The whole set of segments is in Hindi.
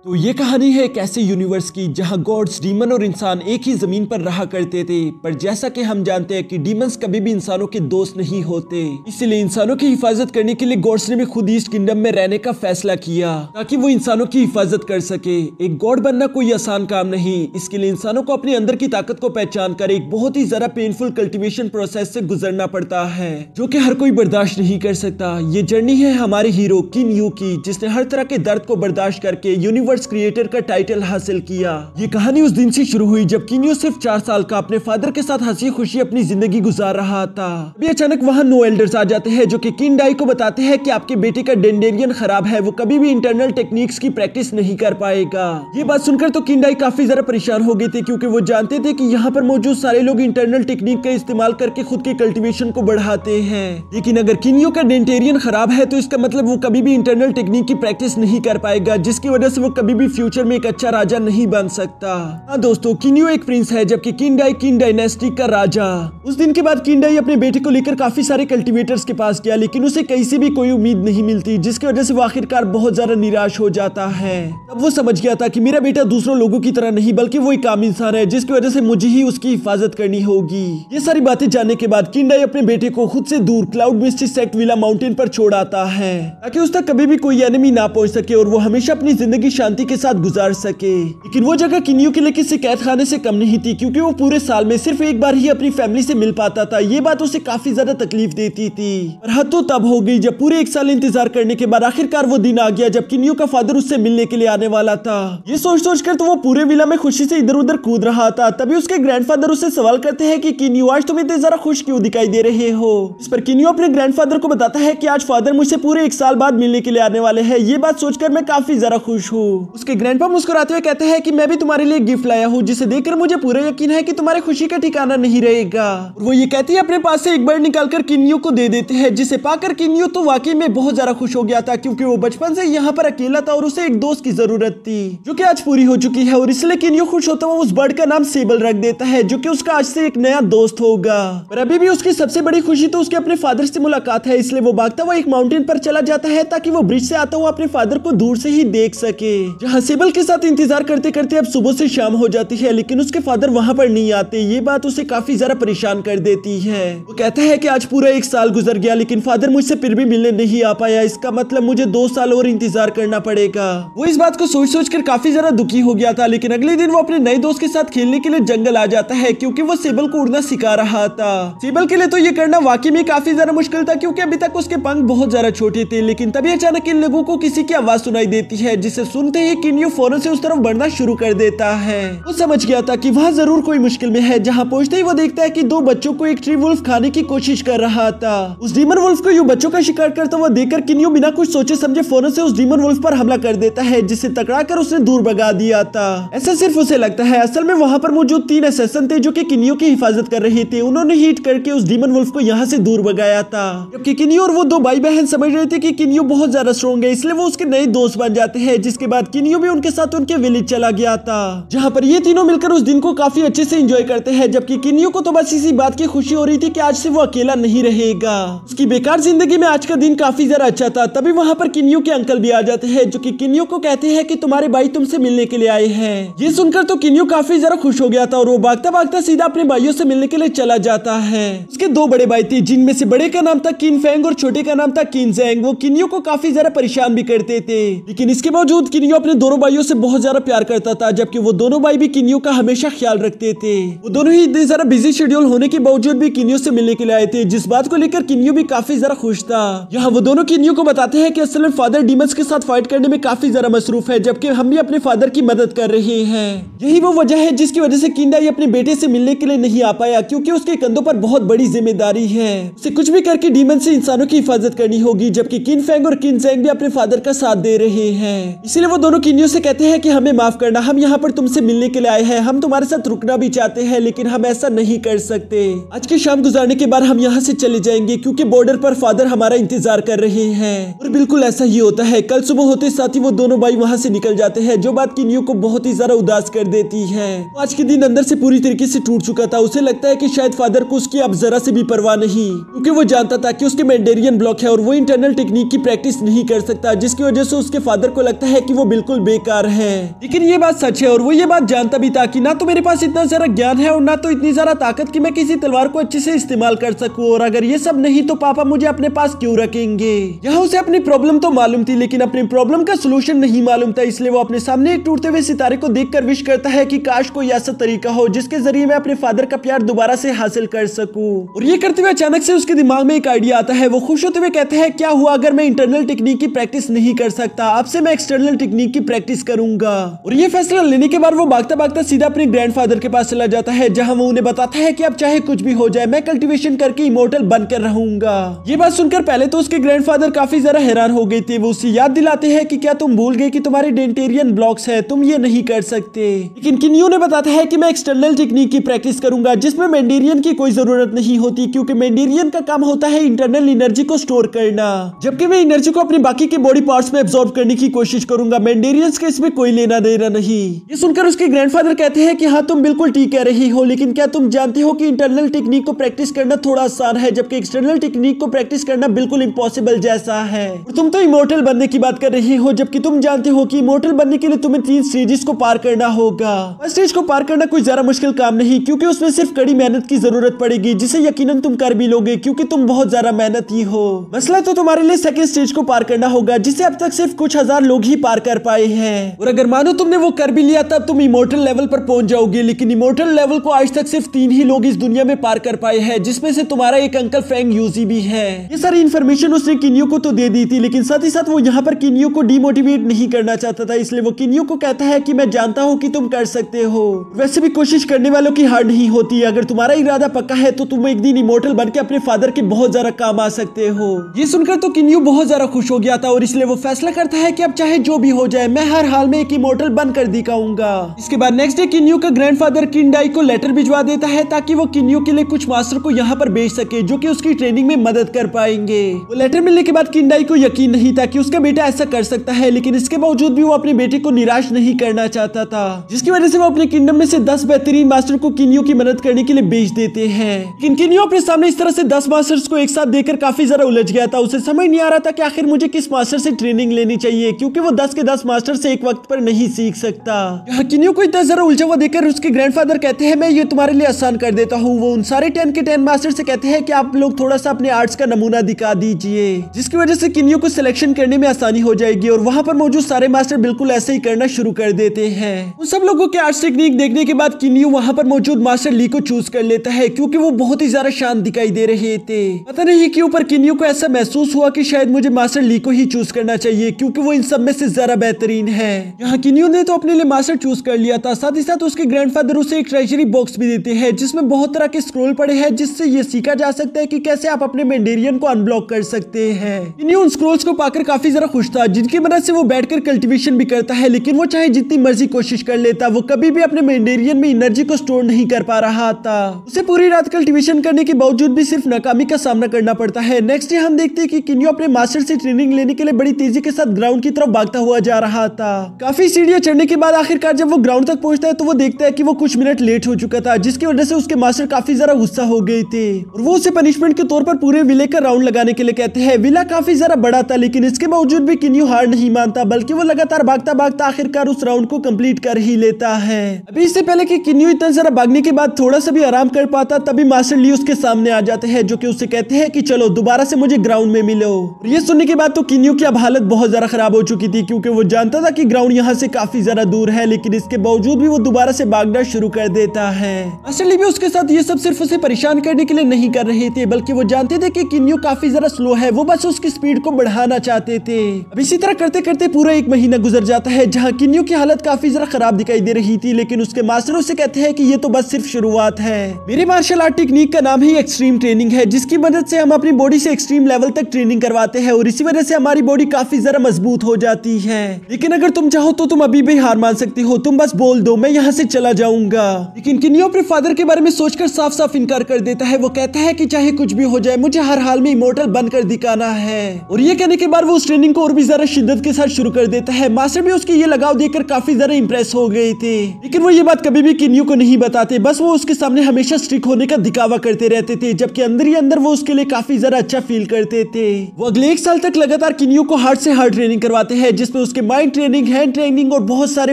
तो ये कहानी है एक ऐसे यूनिवर्स की जहां गॉड्स, डीमन और इंसान एक ही जमीन पर रहा करते थे। पर जैसा कि हम जानते हैं कि डीमंस कभी भी इंसानों के दोस्त नहीं होते, इसलिए इंसानों की हिफाजत करने के लिए गॉड्स ने भी खुद ईस्ट किंगडम में रहने का फैसला किया ताकि वो इंसानों की हिफाजत कर सके। एक गॉड बनना कोई आसान काम नहीं, इसके लिए इंसानों को अपने अंदर की ताकत को पहचान कर एक बहुत ही ज्यादा पेनफुल कल्टीवेशन प्रोसेस से गुजरना पड़ता है, जो कि हर कोई बर्दाश्त नहीं कर सकता। ये जर्नी है हमारे हीरो किन यू की, जिसने हर तरह के दर्द को बर्दाश्त करके यूनिवर्स क्रिएटर का टाइटल हासिल किया। ये कहानी उस दिन से शुरू हुई जब किन यू सिर्फ 4 साल का अपने फादर के साथ हंसी खुशी अपनी जिंदगी गुजार रहा था। अभी अचानक वहां नो एल्डर्स आ जाते हैं जो कि किन डाई को बताते हैं कि आपके बेटे का डेंडेरियन खराब है, वो कभी भी इंटरनल टेक्निक्स की प्रैक्टिस नहीं कर पाएगा। ये बात सुनकर तो किन डाई काफी ज्यादा परेशान हो गए थे, क्योंकि वो जानते थे कि यहाँ पर मौजूद सारे लोग इंटरनल टेक्निक का इस्तेमाल करके खुद के कल्टीवेशन को बढ़ाते हैं। लेकिन अगर किन यू का डेंडेरियन खराब है तो इसका मतलब वो कभी भी इंटरनल टेक्निक की प्रैक्टिस नहीं कर पाएगा, जिसकी वजह से वो कभी भी फ्यूचर में एक अच्छा राजा नहीं बन सकता। हाँ दोस्तों, किन यू एक प्रिंस है जबकि किन डाई किन डायनेस्टी का राजा। उस दिन के बाद किन डाई अपने बेटे को लेकर काफी सारे कल्टीवेटर्स के पास गया, लेकिन उसे कहीं से भी कोई उम्मीद नहीं मिलती, जिसकी वजह से वो आखिरकार बहुत ज्यादा निराश हो जाता है। तब वो समझ गया था कि मेरा बेटा दूसरों लोगों की तरह नहीं बल्कि वो एक आम इंसान है, जिसकी वजह से मुझे ही उसकी हिफाजत करनी होगी। ये सारी बातें जानने के बाद किन डाई अपने बेटे को खुद से दूर क्लाउड मिस्टी सेक्ट विला माउंटेन पर छोड़ आता है, ताकि उस तक कभी भी कोई एनिमी ना पहुंच सके और वो हमेशा अपनी जिंदगी शांति के साथ गुजार सके। लेकिन वो जगह किन यू के लिए किसी कैद खाने से कम नहीं थी, क्योंकि वो पूरे साल में सिर्फ एक बार ही अपनी फैमिली से मिल पाता था। ये बात उसे काफी ज्यादा तकलीफ देती थी। पर हद तो तब हो गई जब पूरे 1 साल इंतजार करने के बाद आखिरकार वो दिन आ गया जब किन यू का फादर उससे मिलने के लिए आने वाला था। ये सोच कर तो वो पूरे विला में खुशी से इधर उधर कूद रहा था। तभी उसके ग्रैंडफादर उससे सवाल करते हैं कि किन यू, आज तुम इतने जरा खुश क्यों दिखाई दे रहे हो। इस पर किन यू अपने ग्रैंडफादर को बताता है कि आज फादर मुझसे पूरे 1 साल बाद मिलने के लिए आने वाले हैं। ये बात सोचकर मैं काफी ज्यादा खुश हूँ। उसके ग्रैंडपा मुस्कुराते हुए कहते हैं कि मैं भी तुम्हारे लिए गिफ्ट लाया हूँ, जिसे देखकर मुझे पूरा यकीन है कि तुम्हारी खुशी का ठिकाना नहीं रहेगा। और वो ये कहती है अपने पास से एक बर्ड निकालकर किन यू को दे देते हैं, जिसे पाकर किन यू तो वाकई में बहुत ज्यादा खुश हो गया था, क्योंकि वो बचपन से यहाँ पर अकेला था और उसे एक दोस्त की जरूरत थी, जो कि आज पूरी हो चुकी है। और इसलिए किन यू खुश होता हुआ उस बर्ड का नाम सेबल रख देता है, जो कि उसका आज से एक नया दोस्त होगा। पर अभी भी उसकी सबसे बड़ी खुशी तो उसके अपने फादर से मुलाकात है, इसलिए वो भागता हुआ एक माउंटेन पर चला जाता है ताकि वो ब्रिज से आता हुआ अपने फादर को दूर से ही देख सके। जहाँ सेबल के साथ इंतजार करते करते अब सुबह से शाम हो जाती है, लेकिन उसके फादर वहां पर नहीं आते। ये बात उसे काफी ज्यादा परेशान कर देती है। वो कहता है कि आज पूरा 1 साल गुजर गया लेकिन फादर मुझसे फिर भी मिलने नहीं आ पाया, इसका मतलब मुझे 2 साल और इंतजार करना पड़ेगा। वो इस बात को सोच कर काफी ज्यादा दुखी हो गया था। लेकिन अगले दिन वो अपने नए दोस्त के साथ खेलने के लिए जंगल आ जाता है, क्योंकि वो सेबल को उड़ना सिखा रहा था। सेबल के लिए तो ये करना वाकई में काफी ज्यादा मुश्किल था, क्योंकि अभी तक उसके पंख बहुत ज्यादा छोटे थे। लेकिन तभी अचानक इन लोगों को किसी की आवाज सुनाई देती है, जिसे सुनते ही किन यू फौरन से उस तरफ बढ़ना शुरू कर देता है। वो समझ गया था कि वहाँ जरूर कोई मुश्किल में है। जहाँ पहुंचते ही वो देखता है कि 2 बच्चों को एक ट्री वुल्फ खाने की कोशिश कर रहा था। उस डीमन वुल्फ को यूं बच्चों का शिकार करता हुआ देखकर किन यू बिना कुछ सोचे समझे फौरन से उस डीमन वुल्फ पर हमला कर देता है, जिसे टकराकर उसने दूर भगा दिया था। ऐसा सिर्फ उसे लगता है, असल में वहाँ पर मौजूद 3 असैसिन थे जो कि किन यू की हिफाजत कर रहे थे। उन्होंने हिट करके उस डीमन वुल्फ को यहाँ से दूर भगाया था। जबकि किन यू और वो 2 भाई बहन समझ रहे थे कि किन यू बहुत ज्यादा स्ट्रॉन्ग है, इसलिए वो उसके नए दोस्त बन जाते हैं। जिसके बाद किन यू भी उनके साथ उनके विलेज चला गया था, जहाँ पर ये तीनों मिलकर उस दिन को काफी अच्छे से एंजॉय करते हैं। जबकि किन यू को तो बस इसी बात की खुशी हो रही थी कि आज से वो अकेला नहीं रहेगा। उसकी बेकार जिंदगी में आज का दिन काफी ज्यादा अच्छा था। तभी वहाँ पर किन यू के अंकल भी आ जाते हैं, जो कि किन यू को कहते हैं कि तुम्हारे भाई तुमसे मिलने के लिए आए हैं। ये सुनकर तो किन यू काफी ज्यादा खुश हो गया था और वो भागता भागता सीधा अपने भाइयों से मिलने के लिए चला जाता है। उसके 2 बड़े भाई थे, जिनमें से बड़े का नाम था किन फेंग और छोटे का नाम था किन जेंग। वो किन यू को काफी ज्यादा परेशान भी करते थे, लेकिन इसके बावजूद किन यू अपने दोनों भाइयों से बहुत ज्यादा प्यार करता था। जबकि वो दोनों भाई भी किन यू का हमेशा ख्याल रखते थे। वो दोनों ही इतने ज्यादा बिजी शेड्यूल होने के बावजूद भी किन यू से मिलने के लिए आए थे, जिस बात को लेकर किन यू भी काफी ज्यादा खुश था। यहाँ वो दोनों किन यू को बताते हैं कि असल में फादर डीमंस के साथ फाइट करने में काफी ज्यादा मसरूफ है, जबकि हम भी अपने फादर की मदद कर रहे हैं। यही वो वजह है जिसकी वजह से किन डाई अपने बेटे से मिलने के लिए नहीं आ पाया, क्योंकि उसके कंधों पर बहुत बड़ी जिम्मेदारी है। उसे कुछ भी करके डीमन से इंसानों की हिफाजत करनी होगी। जबकि किन फेंग और किन जेंग भी अपने फादर का साथ दे रहे हैं। इसलिए वो दोनों किन यू से कहते हैं कि हमें माफ करना, हम यहाँ पर तुमसे मिलने के लिए आए हैं। हम तुम्हारे साथ रुकना भी चाहते हैं, लेकिन हम ऐसा नहीं कर सकते। आज की शाम गुजारने के बाद हम यहाँ से चले जाएंगे, क्योंकि बॉर्डर पर फादर हमारा इंतजार कर रहे हैं। और बिल्कुल ऐसा ही होता है। कल सुबह होते साथ ही वो दोनों भाई वहाँ से निकल जाते हैं, जो बात किन यू को बहुत ही ज्यादा उदास कर देती है। आज के दिन अंदर से पूरी तरीके से टूट चुका था। उसे लगता है कि शायद फादर को उसकी अब जरा से भी परवाह नहीं, क्योंकि वो जानता था कि उसके मेंडेरियन ब्लॉक है और वो इंटरनल टेक्निक की प्रैक्टिस नहीं कर सकता, जिसकी वजह से उसके फादर को लगता है कि वो बिल्कुल बेकार है। लेकिन ये बात सच है और वो ये बात जानता भी था कि ना तो मेरे पास इतना सारा ज्ञान है और ना तो इतनी सारा ताकत कि मैं किसी तलवार को अच्छे से इस्तेमाल कर सकूं, और अगर ये सब नहीं तो पापा मुझे अपने पास क्यों रखेंगे। यहाँ उसे अपनी प्रॉब्लम तो मालूम थी लेकिन अपनी प्रॉब्लम का सोल्यूशन नहीं मालूम था, इसलिए वो अपने सामने एक टूटते हुए सितारे को देखकर विश करता है कि काश कोई ऐसा तरीका हो जिसके जरिए मैं अपने फादर का प्यार दोबारा से हासिल कर सकूं। और ये करते हुए अचानक से उसके दिमाग में एक आइडिया आता है। वो खुश होते हुए कहता है क्या हुआ अगर मैं इंटरनल टेक्निक की प्रैक्टिस नहीं कर सकता, अब से मैं एक्सटर्नल टेक्निक की प्रैक्टिस करूंगा। और ये फैसला लेने के बाद वो भागता भागता सीधा अपने ग्रैंडफादर के पास चला जाता है, जहां वो उन्हें बताता है कि अब चाहे कुछ भी हो जाए मैं कल्टीवेशन करके इमोर्टल बनकर रहूंगा। ये बात सुनकर पहले तो उसके ग्रैंडफादर काफी ज्यादा हैरान हो गए थे। वो उसे याद दिलाते हैं कि क्या तुम भूल गए कि तुम्हारे डेंटेरियन ब्लॉक्स है, तुम ये नहीं कर सकते। लेकिन किन्यू ने बताता है कि मैं एक्सटर्नल टेक्निक की प्रैक्टिस करूंगा जिसमें मेंडेरियन की कोई जरूरत नहीं होती, क्योंकि मेंडेरियन का काम होता है इंटरनल एनर्जी को स्टोर करना, जबकि मैं एनर्जी को अपने बाकी के बॉडी पार्ट्स में एब्जॉर्ब करने की कोशिश करूंगा। मेंडेरियंस का इसमें कोई लेना देना नहीं। ये सुनकर उसके ग्रैंडफादर कहते हैं कि हाँ तुम बिल्कुल ठीक कह रही हो, लेकिन क्या तुम जानते हो कि इंटरनल टेक्निक को प्रैक्टिस करना थोड़ा आसान है जबकि एक्सटर्नल टेक्निक को प्रैक्टिस करना बिल्कुल इम्पॉसिबल जैसा है। और तुम तो इमोर्टल बनने की बात कर रही हो, जबकि तुम जानते हो कि इमोर्टल बनने के लिए तुम्हें 3 स्टेजेस को पार करना होगा। फर्स्ट स्टेज को पार करना कोई ज्यादा मुश्किल काम नहीं, क्योंकि उसमें सिर्फ कड़ी मेहनत की जरूरत पड़ेगी, जिसे यकीनन तुम कर भी लोगे क्योंकि तुम बहुत ज्यादा मेहनती हो। मसला तो तुम्हारे लिए सेकंड स्टेज को पार करना होगा, जिसे अब तक सिर्फ कुछ हजार लोग ही पार कर पाए हैं। और अगर मानो तुमने वो कर भी लिया तब तुम इमोर्टल लेवल पर पहुंच जाओगे, लेकिन इमोर्टल लेवल को आज तक सिर्फ 3 ही लोग इस दुनिया में पार कर पाए हैं, जिसमें से तुम्हारा एक अंकल फ्रैंक यूजी भी है। ये सारी इन्फॉर्मेशन उसने किन्यू को तो दे दी थी, लेकिन साथ ही साथ वो यहाँ पर किन्यू को डिमोटिवेट नहीं करना चाहता था, इसलिए वो किन्यू को कहता है कि मैं जानता हूँ कि तुम कर सकते हो, वैसे भी कोशिश करने वालों की हार नहीं होती। अगर तुम्हारा इरादा पक्का है तो तुम एक दिन इमोर्टल बन के अपने फादर के बहुत ज्यादा काम आ सकते हो। ये सुनकर तो किन्यू बहुत ज्यादा खुश हो गया था और इसलिए वो फैसला करता है कि अब चाहे जो भी हो जाए मैं हर हाल में एक इमोर्टल बनकर दिखाऊंगा। इसके बाद नेक्स्ट डे किन्यू का ग्रैंडफादर किंडाई को लेटर भिजवा देता है ताकि वो किन्यू के लिए कुछ मास्टर को यहाँ पर भेज सके जो कि उसकी ट्रेनिंग में मदद कर पाएंगे। वो लेटर मिलने के बाद किंडाई को यकीन नहीं था कि उसका बेटा ऐसा कर सकता है, लेकिन इसके बावजूद भी वो अपने बेटे को निराश नहीं करना चाहता था, जिसकी वजह से वो अपने किंगडम में से 10 बेहतरीन मास्टर को किन्यू की मदद करने के लिए भेज देते हैं। लेकिन किन्यू अपने सामने इस तरह से 10 मास्टर्स को एक साथ देखकर काफी ज्यादा उलझ गया था। उसे समझ नहीं आ रहा था कि आखिर मुझे किस मास्टर से ट्रेनिंग लेनी चाहिए, क्योंकि वो 10 के 10 मास्टर से एक वक्त पर नहीं सीख सकता। यहाँ किन्यू को इतना जरा उलझा हुआ देखकर उसके ग्रैंडफादर कहते हैं मैं ये तुम्हारे लिए आसान कर देता हूँ। वो उन सारे 10 के 10 मास्टर से कहते हैं कि आप लोग थोड़ा सा अपने आर्ट्स का नमूना दिखा दीजिए, जिसकी वजह से किन्यू को सिलेक्शन करने में आसानी हो जाएगी। और वहाँ पर मौजूद सारे मास्टर बिल्कुल ऐसे ही करना शुरू कर देते हैं। उन सब लोगों के आर्ट्स टेक्निक देखने के बाद किन्यू वहाँ पर मौजूद मास्टर ली को चूज कर लेता है, क्योंकि वो बहुत ही ज्यादा शांत दिखाई दे रहे थे। पता नहीं क्यों पर किन्यू को ऐसा महसूस हुआ कि शायद मुझे मास्टर ली को ही चूज करना चाहिए, क्योंकि वो इन सब में से ज्यादा बेहतरीन है। यहाँ किन्यू ने तो अपने लिए मास्टर चूज कर लिया था, साथ ही साथ उसके ग्रैंडफादर उसे एक ट्रेजरी बॉक्स भी देते हैं जिसमें बहुत तरह के स्क्रोल पड़े हैं, जिससे ये सीखा जा सकता है कि कैसे आप अपने मेंडेरियन को अनब्लॉक कर सकते हैं। किन्यू उन स्क्रोल्स को पाकर काफी ज्यादा खुश था, जिनकी मदद से वो बैठकर कल्टीवेशन भी करता है, लेकिन वो चाहे जितनी मर्जी कोशिश कर लेता वो कभी भी अपने मेंडेरियन में एनर्जी को स्टोर नहीं कर पा रहा था। उसे पूरी रात कल्टीवेशन करने के बावजूद भी सिर्फ नाकामी का सामना करना पड़ता है। नेक्स्ट डे हम देखते हैं कि किन्यू अपने मास्टर से ट्रेनिंग लेने के लिए बड़ी तेजी के साथ ग्राउंड की तरफ भागता हुआ जा रहा था। काफी सीढ़ियां चढ़ने के बाद आखिरकार जब वो ग्राउंड तक पहुंचता है तो वो देखता है कि वो कुछ मिनट लेट हो चुका था, जिसकी वजह से उसके मास्टर काफी ज्यादा गुस्सा हो गए थे और वो उसे पनिशमेंट के तौर पर पूरे विले का राउंड लगाने के लिए कहते हैं। विला काफी ज्यादा बड़ा था, लेकिन इसके बावजूद भी किन्यू हार नहीं मानता, बल्कि वो लगातार भागता भागता आखिरकार उस राउंड को कंप्लीट कर ही लेता है। अभी इससे पहले कि किन्यू इतना सारा भागने के बाद थोड़ा सा भी आराम कर पाता, तभी मास्टर ली उसके सामने आ जाते हैं, जो कि उससे कहते हैं कि चलो दोबारा से मुझे ग्राउंड में मिलो। और ये सुनने के बाद तो किन्यू की अब हालत बहुत ज्यादा खराब हो चुकी थी, क्योंकि वो जानता था कि ग्राउंड यहाँ से काफी ज्यादा दूर है, लेकिन इसके बावजूद भी वो दोबारा से भागना शुरू कर देता है। मास्टर ली भी उसके साथ ये सब सिर्फ उसे परेशान करने के लिए नहीं कर रहे थे, बल्कि वो जानते थे कि किन्यू काफी ज्यादा स्लो है, वो बस उसकी स्पीड को बढ़ाना चाहते थे। अब इसी तरह करते करते पूरा 1 महीना गुजर जाता है, जहाँ किन्यू की हालत काफी ज्यादा खराब दिखाई दे रही थी, लेकिन उसके मास्टर उससे कहते हैं कि ये तो बस सिर्फ शुरुआत है। मेरे मार्शल आर्ट टेक्निक का नाम ही एक्सट्रीम ट्रेनिंग है, जिसकी मदद से हम अपनी बॉडी से एक्सट्रीम लेवल तक ट्रेनिंग करवाते हैं और इसी वजह से हमारी बॉडी काफी ज्यादा मजबूत हो जाती है। लेकिन अगर तुम चाहो तो तुम अभी भी हार मान सकती हो, तुम बस बोल दो मैं यहाँ से चला जाऊंगा। लेकिन किन्यू अपने फादर के बारे में सोचकर साफ साफ इनकार कर देता है। वो कहता है कि चाहे कुछ भी हो जाए मुझे हर हाल में इमोर्टल बनकर दिखाना है। और ये कहने के बाद वो उस ट्रेनिंग को और भी ज्यादा शिद्दत के साथ शुरू कर देता है। मास्टर भी उसकी ये लगाव देखकर काफी ज्यादा इंप्रेस हो गए थे, लेकिन वो ये बात कभी भी किन्यू को नहीं बताते, बस वो उसके सामने हमेशा स्ट्रिक्ट होने का दिखावा करते रहते थे, जबकि अंदर ही अंदर वो उसके लिए काफी ज्यादा अच्छा फील करते थे। वो अगले 1 साल तक लगातार किन्यू को हार्ड से हार्ड ट्रेनिंग करवाते हैं, जिसमें उसके उसके माइंड ट्रेनिंग, हैंड ट्रेनिंग और बहुत सारे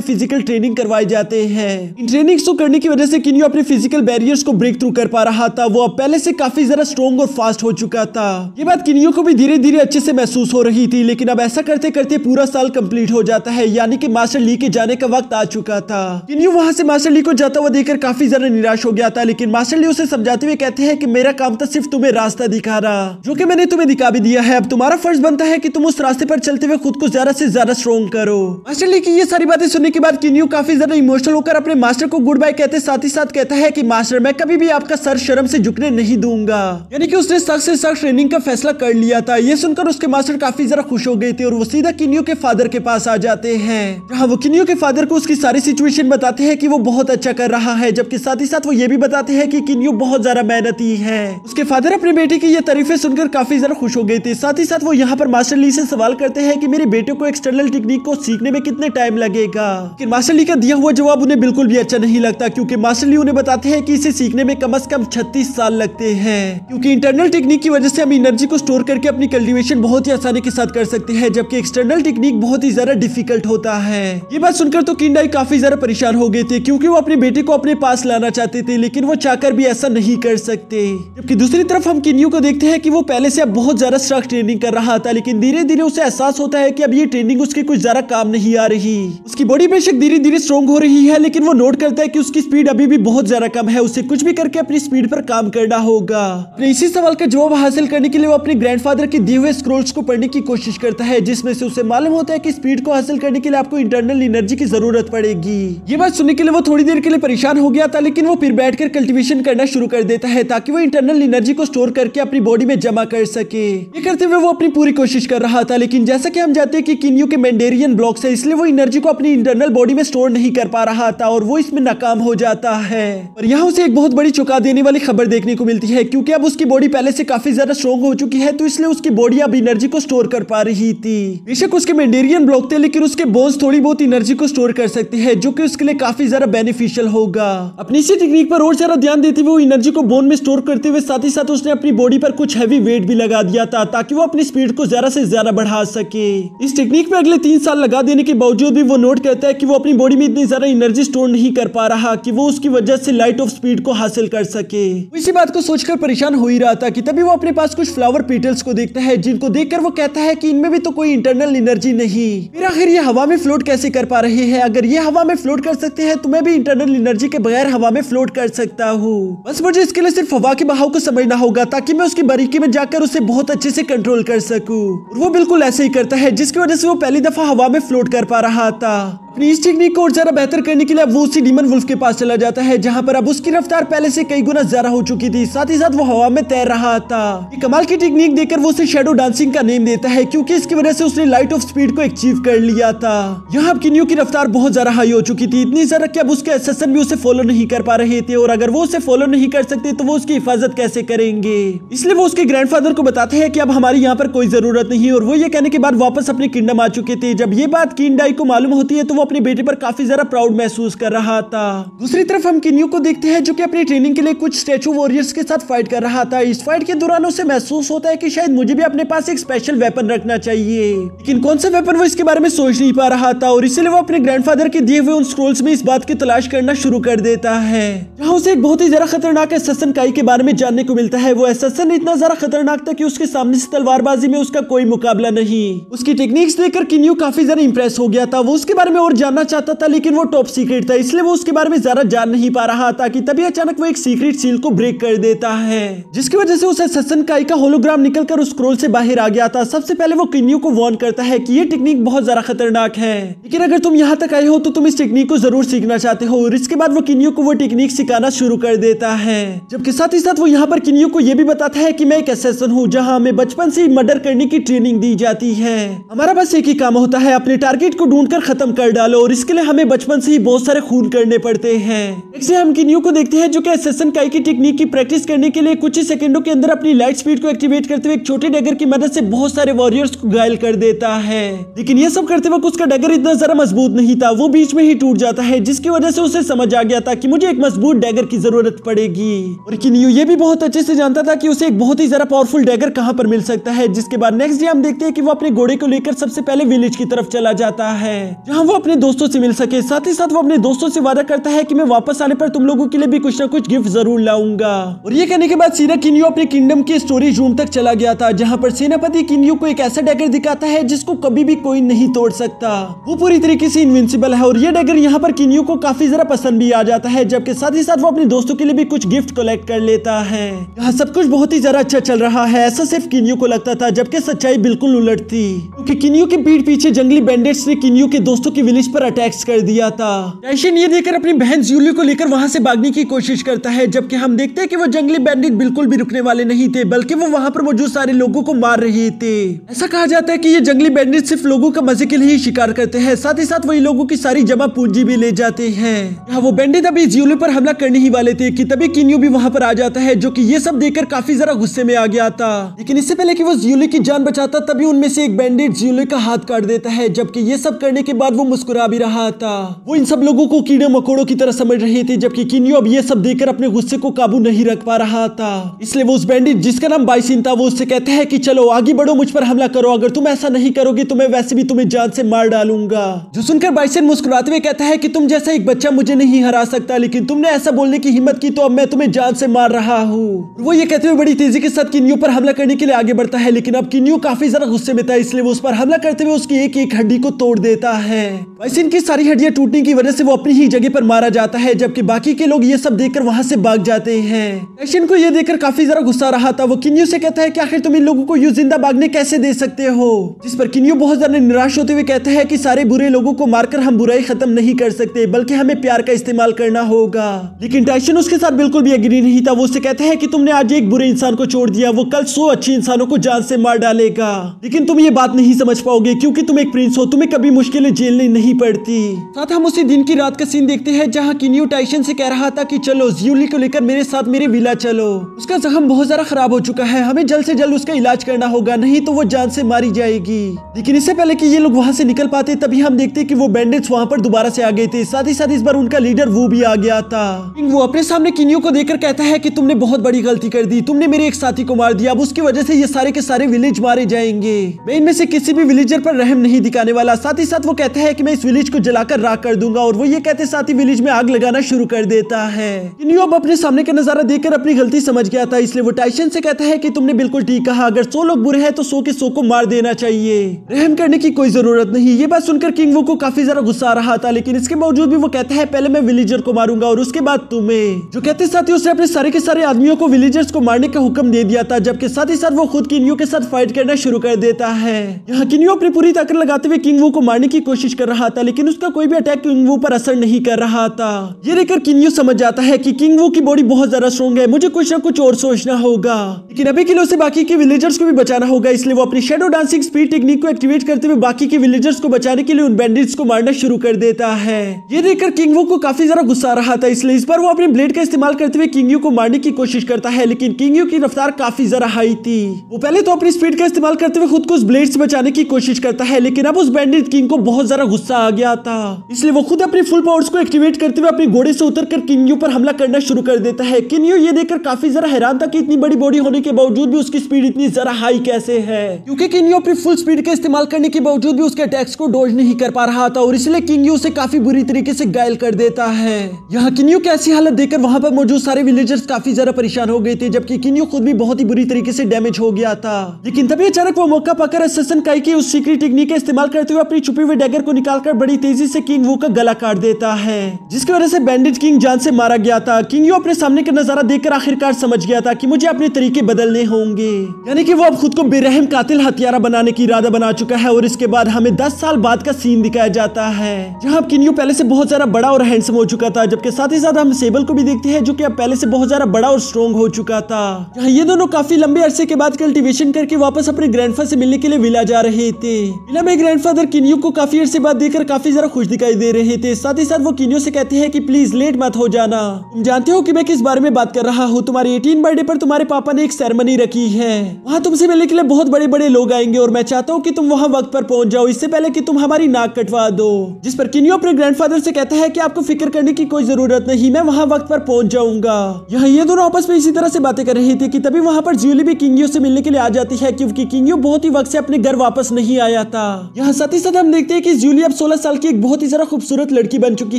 फिजिकल ट्रेनिंग करवाए जाते हैं। इन ट्रेनिंग्स को करने की वजह से किन्यू अपने फिजिकल बैरियर्स को ब्रेक थ्रू कर पा रहा था। वो अब पहले से काफी ज्यादा स्ट्रॉन्ग और फास्ट हो चुका था। ये बात किन्यू को भी धीरे धीरे अच्छे से महसूस हो रही थी, लेकिन अब ऐसा करते करते पूरा साल कंप्लीट हो जाता है, यानी कि मास्टर ली के जाने का वक्त आ चुका था। किन्यू वहां से मास्टर ली को जाता हुआ देखकर काफी ज्यादा निराश हो गया था, लेकिन मास्टर ली उसे समझाते हुए कहते हैं कि मेरा काम था सिर्फ तुम्हें रास्ता दिखाना, जो कि मैंने तुम्हें दिखा भी दिया है। अब तुम्हारा फर्ज बनता है कि तुम उस रास्ते पर चलते हुए खुद को ज्यादा से ज्यादा स्ट्रॉन्ग करो। मास्टर ली की ये सारी बातें सुनने के बाद किन्यू काफी ज्यादा इमोशनल होकर अपने मास्टर को गुड बाय कहते साथ ही साथ कहता है कि मास्टर मैं कभी भी आपका सर शर्म से झुकने नहीं दूंगा। यानी कि उसने सख्त से सख्त ट्रेनिंग का फैसला कर लिया था। ये सुनकर उसके मास्टर काफी ज्यादा खुश हो गए थे और वो सीधा किन्यू के फादर के पास आ जाते हैं, जहां वो किन्यू के फादर को उसकी सारी सिचुएशन बताते हैं कि वो बहुत अच्छा कर रहा है, जबकि साथ ही साथ वो ये भी बताते हैं कि किन्यू बहुत ज्यादा मेहनती है। उसके फादर अपने बेटे की ये तारीफें सुनकर काफी ज्यादा खुश हो गए थे। साथ ही साथ वो यहाँ पर मास्टर ली से सवाल करते हैं कि मेरे बेटे को एक्सटर्नल टेक्निक को सीखने में कितने टाइम लगेगा। लेकिन मास्टर ली का दिया हुआ जवाब उन्हें बिल्कुल भी अच्छा नहीं लगता, क्योंकि मास्टर ली उन्हें बताते हैं कि इसे सीखने में कम से कम 36 साल लगते हैं, क्योंकि इंटरनल टेक्निक की वजह से हम एनर्जी को स्टोर करके अपनी कल्टीवेशन बहुत ही आसानी के साथ कर सकते हैं, जबकि एक्सटर्नल टेक्निक बहुत ही ज्यादा डिफिकल्ट होता है। ये बात सुनकर तो किंडाई काफी ज्यादा परेशान हो गए थे, क्योंकि वो अपने बेटे को अपने पास लाना चाहते थे, लेकिन वो चाहकर भी ऐसा नहीं कर सकते। जबकि दूसरी तरफ हम किन्यू को देखते हैं कि वो पहले से अब बहुत ज्यादा सख्त ट्रेनिंग कर रहा था, लेकिन धीरे धीरे उसे एहसास होता है कि अब ये ट्रेनिंग उसके कुछ ज्यादा काम नहीं आ रही। उसकी बॉडी बेशक धीरे धीरे स्ट्रॉन्ग हो रही है, लेकिन वो नोट करता है कि उसकी स्पीड अभी भी बहुत ज्यादा कम है। उसे कुछ भी करके अपनी स्पीड पर काम करना होगा। अपने इसी सवाल का जवाब हासिल करने के लिए वो अपने ग्रैंडफादर के दिए हुए स्क्रोल्स को पढ़ने की कोशिश करता है, जिसमें से उसे मालूम होता है कि स्पीड को हासिल करने के लिए आपको इंटरनल एनर्जी की जरूरत पड़ेगी। ये बात सुनने के लिए वो थोड़ी देर के लिए परेशान हो गया था, लेकिन वो फिर बैठकर कल्टीवेशन करना शुरू कर देता है, ताकि वो इंटरनल एनर्जी को स्टोर करके अपनी बॉडी में जमा कर सके। ये करते हुए वो अपनी पूरी कोशिश कर रहा था, लेकिन जैसा कि हम जानते हैं कि किन्यू के मेंडेरियन ब्लॉक्स है, इसलिए वो एनर्जी को अपनी इंटरनल बॉडी में स्टोर नहीं कर पा रहा था और वो इसमें नाकाम हो जाता है। और यहाँ उसे एक बहुत बड़ी चौंका देने वाली खबर देखने को मिलती है, क्योंकि अब उसकी बॉडी पहले से काफी ज्यादा स्ट्रॉन्ग हो चुकी है, तो इसलिए उसकी बॉडी अब एनर्जी को स्टोर कर पा रही थी। बेशक उसके मेंडेरियन ब्लॉक थे, लेकिन उसके बोन्स थोड़ी बहुत एनर्जी को स्टोर कर सकते हैं, जो कि उसके लिए काफी ज्यादा बेनिफिशियल होगा। अपनी इसी टेक्निक पर और ज्यादा ध्यान देते हुए वो एनर्जी को बोन में स्टोर करते हुए साथ ही साथ उसने अपनी बॉडी पर कुछ हैवी वेट भी लगा दिया था, ताकि वो अपनी स्पीड को ज्यादा से ज्यादा बढ़ा सके। इस टेक्निक में अगले 3 साल लगा देने के बावजूद भी वो नोट करता है कि वो अपनी बॉडी में इतनी ज्यादा एनर्जी स्टोर नहीं कर पा रहा कि वो उसकी वजह से लाइट ऑफ स्पीड को हासिल कर सके। इसी बात को सोचकर परेशान हो ही रहा था कि तभी वो अपने पास कुछ फ्लावर पेटल्स को देखता है, जिनको देखकर वो कहता है कि इनमें भी तो कोई इंटरनल एनर्जी नहीं, फिर आखिर ये हवा में फ्लोट कैसे कर पा रहे हैं? अगर ये हवा में फ्लोट कर सकते हैं तो मैं भी इंटरनल एनर्जी के बगैर हवा में फ्लोट कर सकता हूँ। बस मुझे इसके लिए सिर्फ हवा के बहाव को समझना होगा, ताकि मैं उसकी बारीकी में जाकर उसे बहुत अच्छे से कंट्रोल कर सकूं। और वो बिल्कुल ऐसे ही करता है, जिसकी वजह से वो पहली दफा हवा में फ्लोट कर पा रहा था। अपनी इस टेक्निक को और ज्यादा बेहतर करने के लिए अब वो उसी डीमन वुल्फ के पास चला जाता है, जहां पर अब उसकी रफ्तार पहले से कई गुना ज्यादा हो चुकी थी। साथ ही साथ वो हवा में तैर रहा था। ये कमाल की टेक्निक देखकर वो उसे शैडो डांसिंग का नेम देता है, क्योंकि इसकी वजह से उसने लाइट ऑफ स्पीड को अचीव कर लिया था। यहाँ अब किन्यू की रफ्तार बहुत ज्यादा हाई हो चुकी थी, इतनी ज्यादा कि अब उसके असिस्टेंट भी उसे फॉलो नहीं कर पा रहे थे, और अगर वो उसे फॉलो नहीं कर सकते तो वो उसकी हिफाजत कैसे करेंगे। इसलिए वो उसके ग्रैंडफादर को बताते हैं कि अब हमारी यहाँ पर कोई जरूरत नहीं, और वो ये कहने के बाद वापस अपने किंगडम आ चुके थे। जब ये बात किंडाई को मालूम होती है तो वो अपने बेटे पर काफी ज्यादा प्राउड महसूस कर रहा था। दूसरी तरफ हम किन्यू को देखते हैं, जो कि अपनी ट्रेनिंग के लिए कुछ स्टैचू वॉरियर्स के साथ फाइट कर रहा था। इस फाइट के दौरान उसे महसूस होता है कि शायद मुझे भी अपने पास एक स्पेशल वेपन रखना चाहिए, लेकिन कौन सा वेपन वो इसके बारे में सोच नहीं पा रहा था, और इसलिए वो अपने ग्रैंडफादर के दिए हुए उन स्क्रोल्स में इस बात की तलाश करना शुरू कर देता है, जहां उसे एक बहुत ही ज्यादा खतरनाक असैसिन काई के बारे में जानने को मिलता है। वो असैसिन इतना ज्यादा खतरनाक था कि उसके सामने से तलवारबाजी में उसका कोई मुकाबला नहीं। उसकी टेक्निक्स देखकर किन्यू काफी ज्यादा इंप्रेस हो गया था। वो उसके बारे में और जानना चाहता था, लेकिन वो टॉप सीक्रेट था, इसलिए वो उसके बारे में ज्यादा जान नहीं पा रहा था कि तभी अचानक वो एक सीक्रेट सील को ब्रेक कर देता है, जिसकी वजह से उस असैसिन काई का होलोग्राम निकलकर उस स्क्रोल से बाहर आ गया था। सबसे पहले वो किन्यू को वार्न करता है कि ये टेक्निक बहुत ज्यादा खतरनाक है, लेकिन अगर तुम यहाँ तक आए हो तो तुम इस टेक्निक को जरूर सीखना चाहते हो। और इसके बाद वो किन्यू को वो टेक्निक सिखाना शुरू कर देता है, जबकि साथ ही साथ वो यहाँ पर किन्यू को ये भी बताता है कि मैं एक असैसिन हूँ, जहाँ हमें बचपन से मर्डर करने की ट्रेनिंग दी जाती है। हमारा बस एक ही काम होता है, अपने टारगेट को ढूंढकर खत्म कर डालो और इसके लिए हमें बचपन से ही बहुत सारे खून करने पड़ते हैं। नेक्स्ट हम किन्यू को देखते हैं जो कि असैसिन काई की टेक्निक की प्रैक्टिस करने के लिए कुछ ही सेकंडों के अंदर अपनी लाइट स्पीड को एक्टिवेट करते हुए एक छोटे डैगर की मदद से बहुत सारे वॉरियर्स को घायल कर देता है। लेकिन ये सब करते वक्त उसका डैगर इतना जरा मजबूत नहीं था, वो बीच में ही टूट जाता है, जिसकी वजह से उसे समझ आ गया था कि मुझे एक मजबूत डैगर की जरूरत पड़ेगी। और किन्यू ये भी बहुत अच्छे से जानता था कि उसे एक बहुत ही जरा पावरफुल डैगर कहां पर मिल सकता है। जिसके बाद नेक्स्ट डे हम देखते हैं कि वो अपने घोड़े को लेकर सबसे पहले विलेज की तरफ चला जाता है, जहां वो अपने दोस्तों से मिल सके। साथ ही साथ वो अपने दोस्तों से वादा करता है कि मैं वापस आने पर तुम लोगों के लिए भी कुछ ना कुछ गिफ्ट जरूर लाऊंगा। और ये कहने के बाद सीधा किन्यू अपने किंगडम के स्टोरेज रूम तक चला गया था, जहां पर सेनापति किन्यू को एक ऐसा डैगर दिखाता है जिसको कभी भी कोई नहीं तोड़ सकता। वो पूरी तरीके से इनविंसिबल है और ये डैगर यहाँ पर किन्यू को काफी जरा पसंद भी आ जाता है, जबकि साथ ही साथ वो अपने दोस्तों के लिए भी कुछ गिफ्ट कलेक्ट कर लेता है। यहाँ सब कुछ बहुत ही जरा अच्छा चल रहा है, ऐसा सिर्फ किन्यू को लगता था, जबकि सच्चाई बिल्कुल उलट थी, क्योंकि किन्यू के पीठ पीछे जंगली बैंडिट्स ने किन्यू के दोस्तों के विलेज पर अटैक्स कर दिया था। टाइशन ये देखकर अपनी बहन ज्यूली को लेकर वहां से भागने की कोशिश करता है, जबकि हम देखते हैं कि वो जंगली बैंडिट बिल्कुल भी रुकने वाले नहीं थे, बल्कि वो वहां पर मौजूद सारे लोगों को मार रहे थे। ऐसा कहा जाता है कि ये जंगली बैंडिट सिर्फ लोगों का मजे के लिए ही शिकार करते हैं, साथ ही साथ वही लोगों की सारी जमा पूंजी भी ले जाते हैं। यहाँ वो बैंडिट अभी ज्यूली पर हमला करने ही वाले थे कि तभी किन्यू भी वहां पर आ जाता है, जो कि ये सब देखकर काफी जरा गुस्से में आ गया था। लेकिन इससे पहले कि वो ज्यूली की जान बचाता तभी उनमें से एक बैंडिट ज्यूली का हाथ काट देता है, जबकि ये सब करने के बाद वो मुस्कुरा भी रहा था। वो इन सब लोगों को कीड़े मकोड़ों की तरह समझ रहे थे, जबकि किन्यू अब ये सब देखकर अपने गुस्से को काबू नहीं रख पा रहा था। इसलिए वो उस बैंडिट जिसका नाम बाइसिन था वो उससे कहता है कि चलो आगे बढ़ो, मुझ पर हमला करो, अगर तुम ऐसा नहीं करोगे तो मैं वैसे भी तुम्हें जान से मार डालूंगा। जो सुनकर बाइसिन मुस्कुराते हुए कहता है कि तुम जैसा एक बच्चा मुझे नहीं हरा सकता, लेकिन तुमने ऐसा बोलने की हिम्मत की तो अब मैं तुम्हें जान से मार रहा हूँ। वो ये कहते हुए बड़ी तेजी के साथ किन्यू पर हमला करने के लिए आगे बढ़ता है, लेकिन अब किन्यू काफी ज्यादा गुस्से में था, इसलिए वो उस पर हमला करते हुए उसकी एक एक हड्डी को तोड़ देता है। बाइसिन की सारी हड्डियां टूटने की वजह से वो अपनी ही जगह पर मारा जाता है, जबकि बाकी के लोग ये सब देखकर वहां से भाग जाते हैं। टाइशन को ये देखकर काफी ज्यादा गुस्सा रहा था, वो किन्यू से कहता है कि आखिर तुम इन लोगों को यूं जिंदा भागने कैसे दे सकते हो। जिस पर किन्यू बहुत ज्यादा निराश होते हुए कहता है कि सारे बुरे लोगों को मारकर हम बुराई खत्म नहीं कर सकते, बल्कि हमें प्यार का इस्तेमाल करना होगा। लेकिन टाइशन उसके साथ बिल्कुल भी एग्री नहीं था। वो उससे कहता है कि तुमने आज एक बुरे इंसान को छोड़ दिया, वो कल 100 अच्छे इंसानों को जान से मार डालेगा, लेकिन तुम ये बात नहीं समझ पाओगे क्योंकि तुम एक प्रिंस हो, तुम्हें कभी मुश्किलें झेलनी नहीं पड़ती। साथ हम उसी दिन की रात का सीन देखते हैं जहाँ किन्यू टाइशन से कह रहा था कि चलो ज्यूली को लेकर मेरे साथ मेरे विला चलो, उसका जख्म बहुत ज्यादा खराब हो चुका है, हमें जल्द से जल्द उसका इलाज करना होगा, नहीं तो वो जान से मारी जाएगी। लेकिन इससे पहले कि ये लोग वहां से निकल पाते तभी हम देखते हैं कि वो बैंडिट्स वहां पर दोबारा से आ गए थे, साथ ही साथ इस बार उनका लीडर वो भी आ गया था। वो अपने सामने किन्यू को देखकर कहता है कि तुमने बहुत बड़ी गलती कर दी, तुमने मेरे एक साथी को मार दिया, अब उसकी वजह से ये सारे के सारे विलेज मारे जाएंगे, मैं इनमें से किसी भी विलेजर पर रहम नहीं दिखाने वाला। साथ ही साथ वो कहता है कि मैं इस विलेज को जलाकर राख कर दूंगा, और वो ये कहते साथ ही विलेज में आग लगाना शुरू कर देता है। किन्यू अब अपने सामने का नजारा देखकर अपनी गलती समझ गया था, इसलिए वो टाइशन से कहता है कि तुमने बिल्कुल ठीक कहा, अगर 100 लोग बुरे हैं तो 100 के 100 को मार देना चाहिए, रहम करने की कोई जरूरत नहीं। ये बात सुनकर किंग वो को काफी ज्यादा गुस्सा आ रहा था, लेकिन इसके बावजूद भी वो कहता है पहले मैं विलेजर को मारूंगा और उसके बाद तुम्हें। जो कहते साथ ही उसने अपने सारे के सारे आदमियों को विलेजर्स को मारने का हुक्म दे दिया था, जबकि साथ ही साथ वो खुद किन्यू के साथ फाइट करना शुरू कर देता है। यहाँ किन्यू अपनी पूरी ताकत लगाते हुए किंग वो को मारने की कोशिश कर रहा था, लेकिन उसका कोई भी अटैक किंग वो पर असर नहीं कर रहा था। ये देखकर किन्यू समझ जाता है कि किंग वो की बॉडी बहुत ज्यादा स्ट्रॉन्ग है, मुझे कुछ ना कुछ और सोचना होगा, लेकिन अभी के लिए उसे बाकी के विलेजर्स को भी बचाना होगा। इसलिए वो अपनी शैडो डांसिंग स्पीड टेक्निक को एक्टिवेट करते हुए बाकी के विलेजर्स को बचाने के लिए उन बैंडिट्स को मारना शुरू कर देता है। ये देखकर किंग वो को काफी ज्यादा गुस्सा आ रहा था, इसलिए इस बार वो अपने ब्लेड का इस्तेमाल करते हुए किंग यू को मारने की कोशिश करता है, लेकिन किंग यू की रफ्तार काफी ज्यादा हाई थी। वो पहले तो अपनी स्पीड का इस्तेमाल करते हुए खुद को उस ब्लेड से बचाने की कोशिश करता है, लेकिन अब उस बैंडिट किंग को बहुत ज्यादा गुस्सा आ गया था, इसलिए वो खुद अपनी फुल पावर्स को एक्टिवेट करते हुए अपने घोड़े से उतरकर किंग यू पर हमला करना शुरू कर देता है। किंग यू ये देखकर काफी ज्यादा हैरान था कि इतनी बड़ी बॉडी होने के बावजूद भी उसकी स्पीड इतनी ज्यादा हाई कैसे है, क्योंकि किंग यू अपनी फुल स्पीड का इस्तेमाल करने के बावजूद भी उसके अटैक्स को डॉज नहीं कर पा रहा था, और इसलिए किंग यू उसे काफी बुरी तरीके से घायल कर देता है। यहाँ किंग यू की ऐसी हालत देखकर वहां पर मौजूद सारे विलेजर्स काफी ज्यादा परेशान हो गए थे, जबकि किंग यू खुद भी बहुत ही बुरी तरीके से डैमेज हो गया था। लेकिन तभी अचानक वो मौका पाकर असैसिन काई की उस सीक्रेट टेक्निक का इस्तेमाल करते हुए अपनी छुपी हुई डैगर को निकालकर बड़ी तेजी से किंग वू का गला काट देता है, जिसकी वजह से बैंडिट किंग जान से मारा गया था। किंग यू अपने सामने का नजारा देखकर आखिरकार समझ गया था कि मुझे अपने तरीके बदलने होंगे, यानी कि वो अब खुद को बेरहम कातिल हत्यारा बनाने की इरादा बना चुका है। और इसके बाद हमें 10 साल बाद का सीन दिखाया जाता है, जहां किंग यू पहले से बहुत ज्यादा बड़ा और हैंडसम हो चुका था, जबकि साथ ही साथ हम सेबल को भी देखते हैं जो कि अब पहले से बहुत ज्यादा बड़ा और स्ट्रॉन्ग हो चुका था। जहां ये दोनों काफी लंबे अरसे के बाद कल्टीवेशन करके वापस अपने ग्रैंडफादर से मिलने के लिए विला जा रहे थे। विला में ग्रैंडफादर किंग यू को काफी अरसे बाद देखकर काफी ज्यादा खुश दिखाई दे रहे थे। साथ ही साथ वो किन्यो से कहते हैं कि प्लीज लेट मत हो जाना, तुम जानते हो कि मैं किस बारे में बात कर रहा हूँ। तुम्हारे 18 बर्थडे पर तुम्हारे पापा ने एक सेरेमनी रखी है, वहाँ तुमसे मिलने के लिए बहुत बड़े बड़े लोग आएंगे और मैं चाहता हूँ कि तुम वहाँ वक्त पर पहुंच जाओ, इससे पहले कि तुम हमारी नाक कटवा दो। जिस पर किन्यो अपने ग्रैंडफादर से कहता है कि आपको फिक्र करने की कोई जरूरत नहीं, मैं वहाँ वक्त पर पहुंच जाऊंगा। यहाँ ये दोनों आपस में इसी तरह से बातें कर रही थी कि तभी वहाँ पर ज्यूली भी किंगियो से मिलने के लिए आ जाती है, क्योंकि किंगियो बहुत ही वक्त से अपने घर वापस नहीं आया था। यहाँ साथ ही साथ हम देखते हैं कि ज्यूली अब 16 साल की एक बहुत ही ज्यादा खूबसूरत लड़की बन चुकी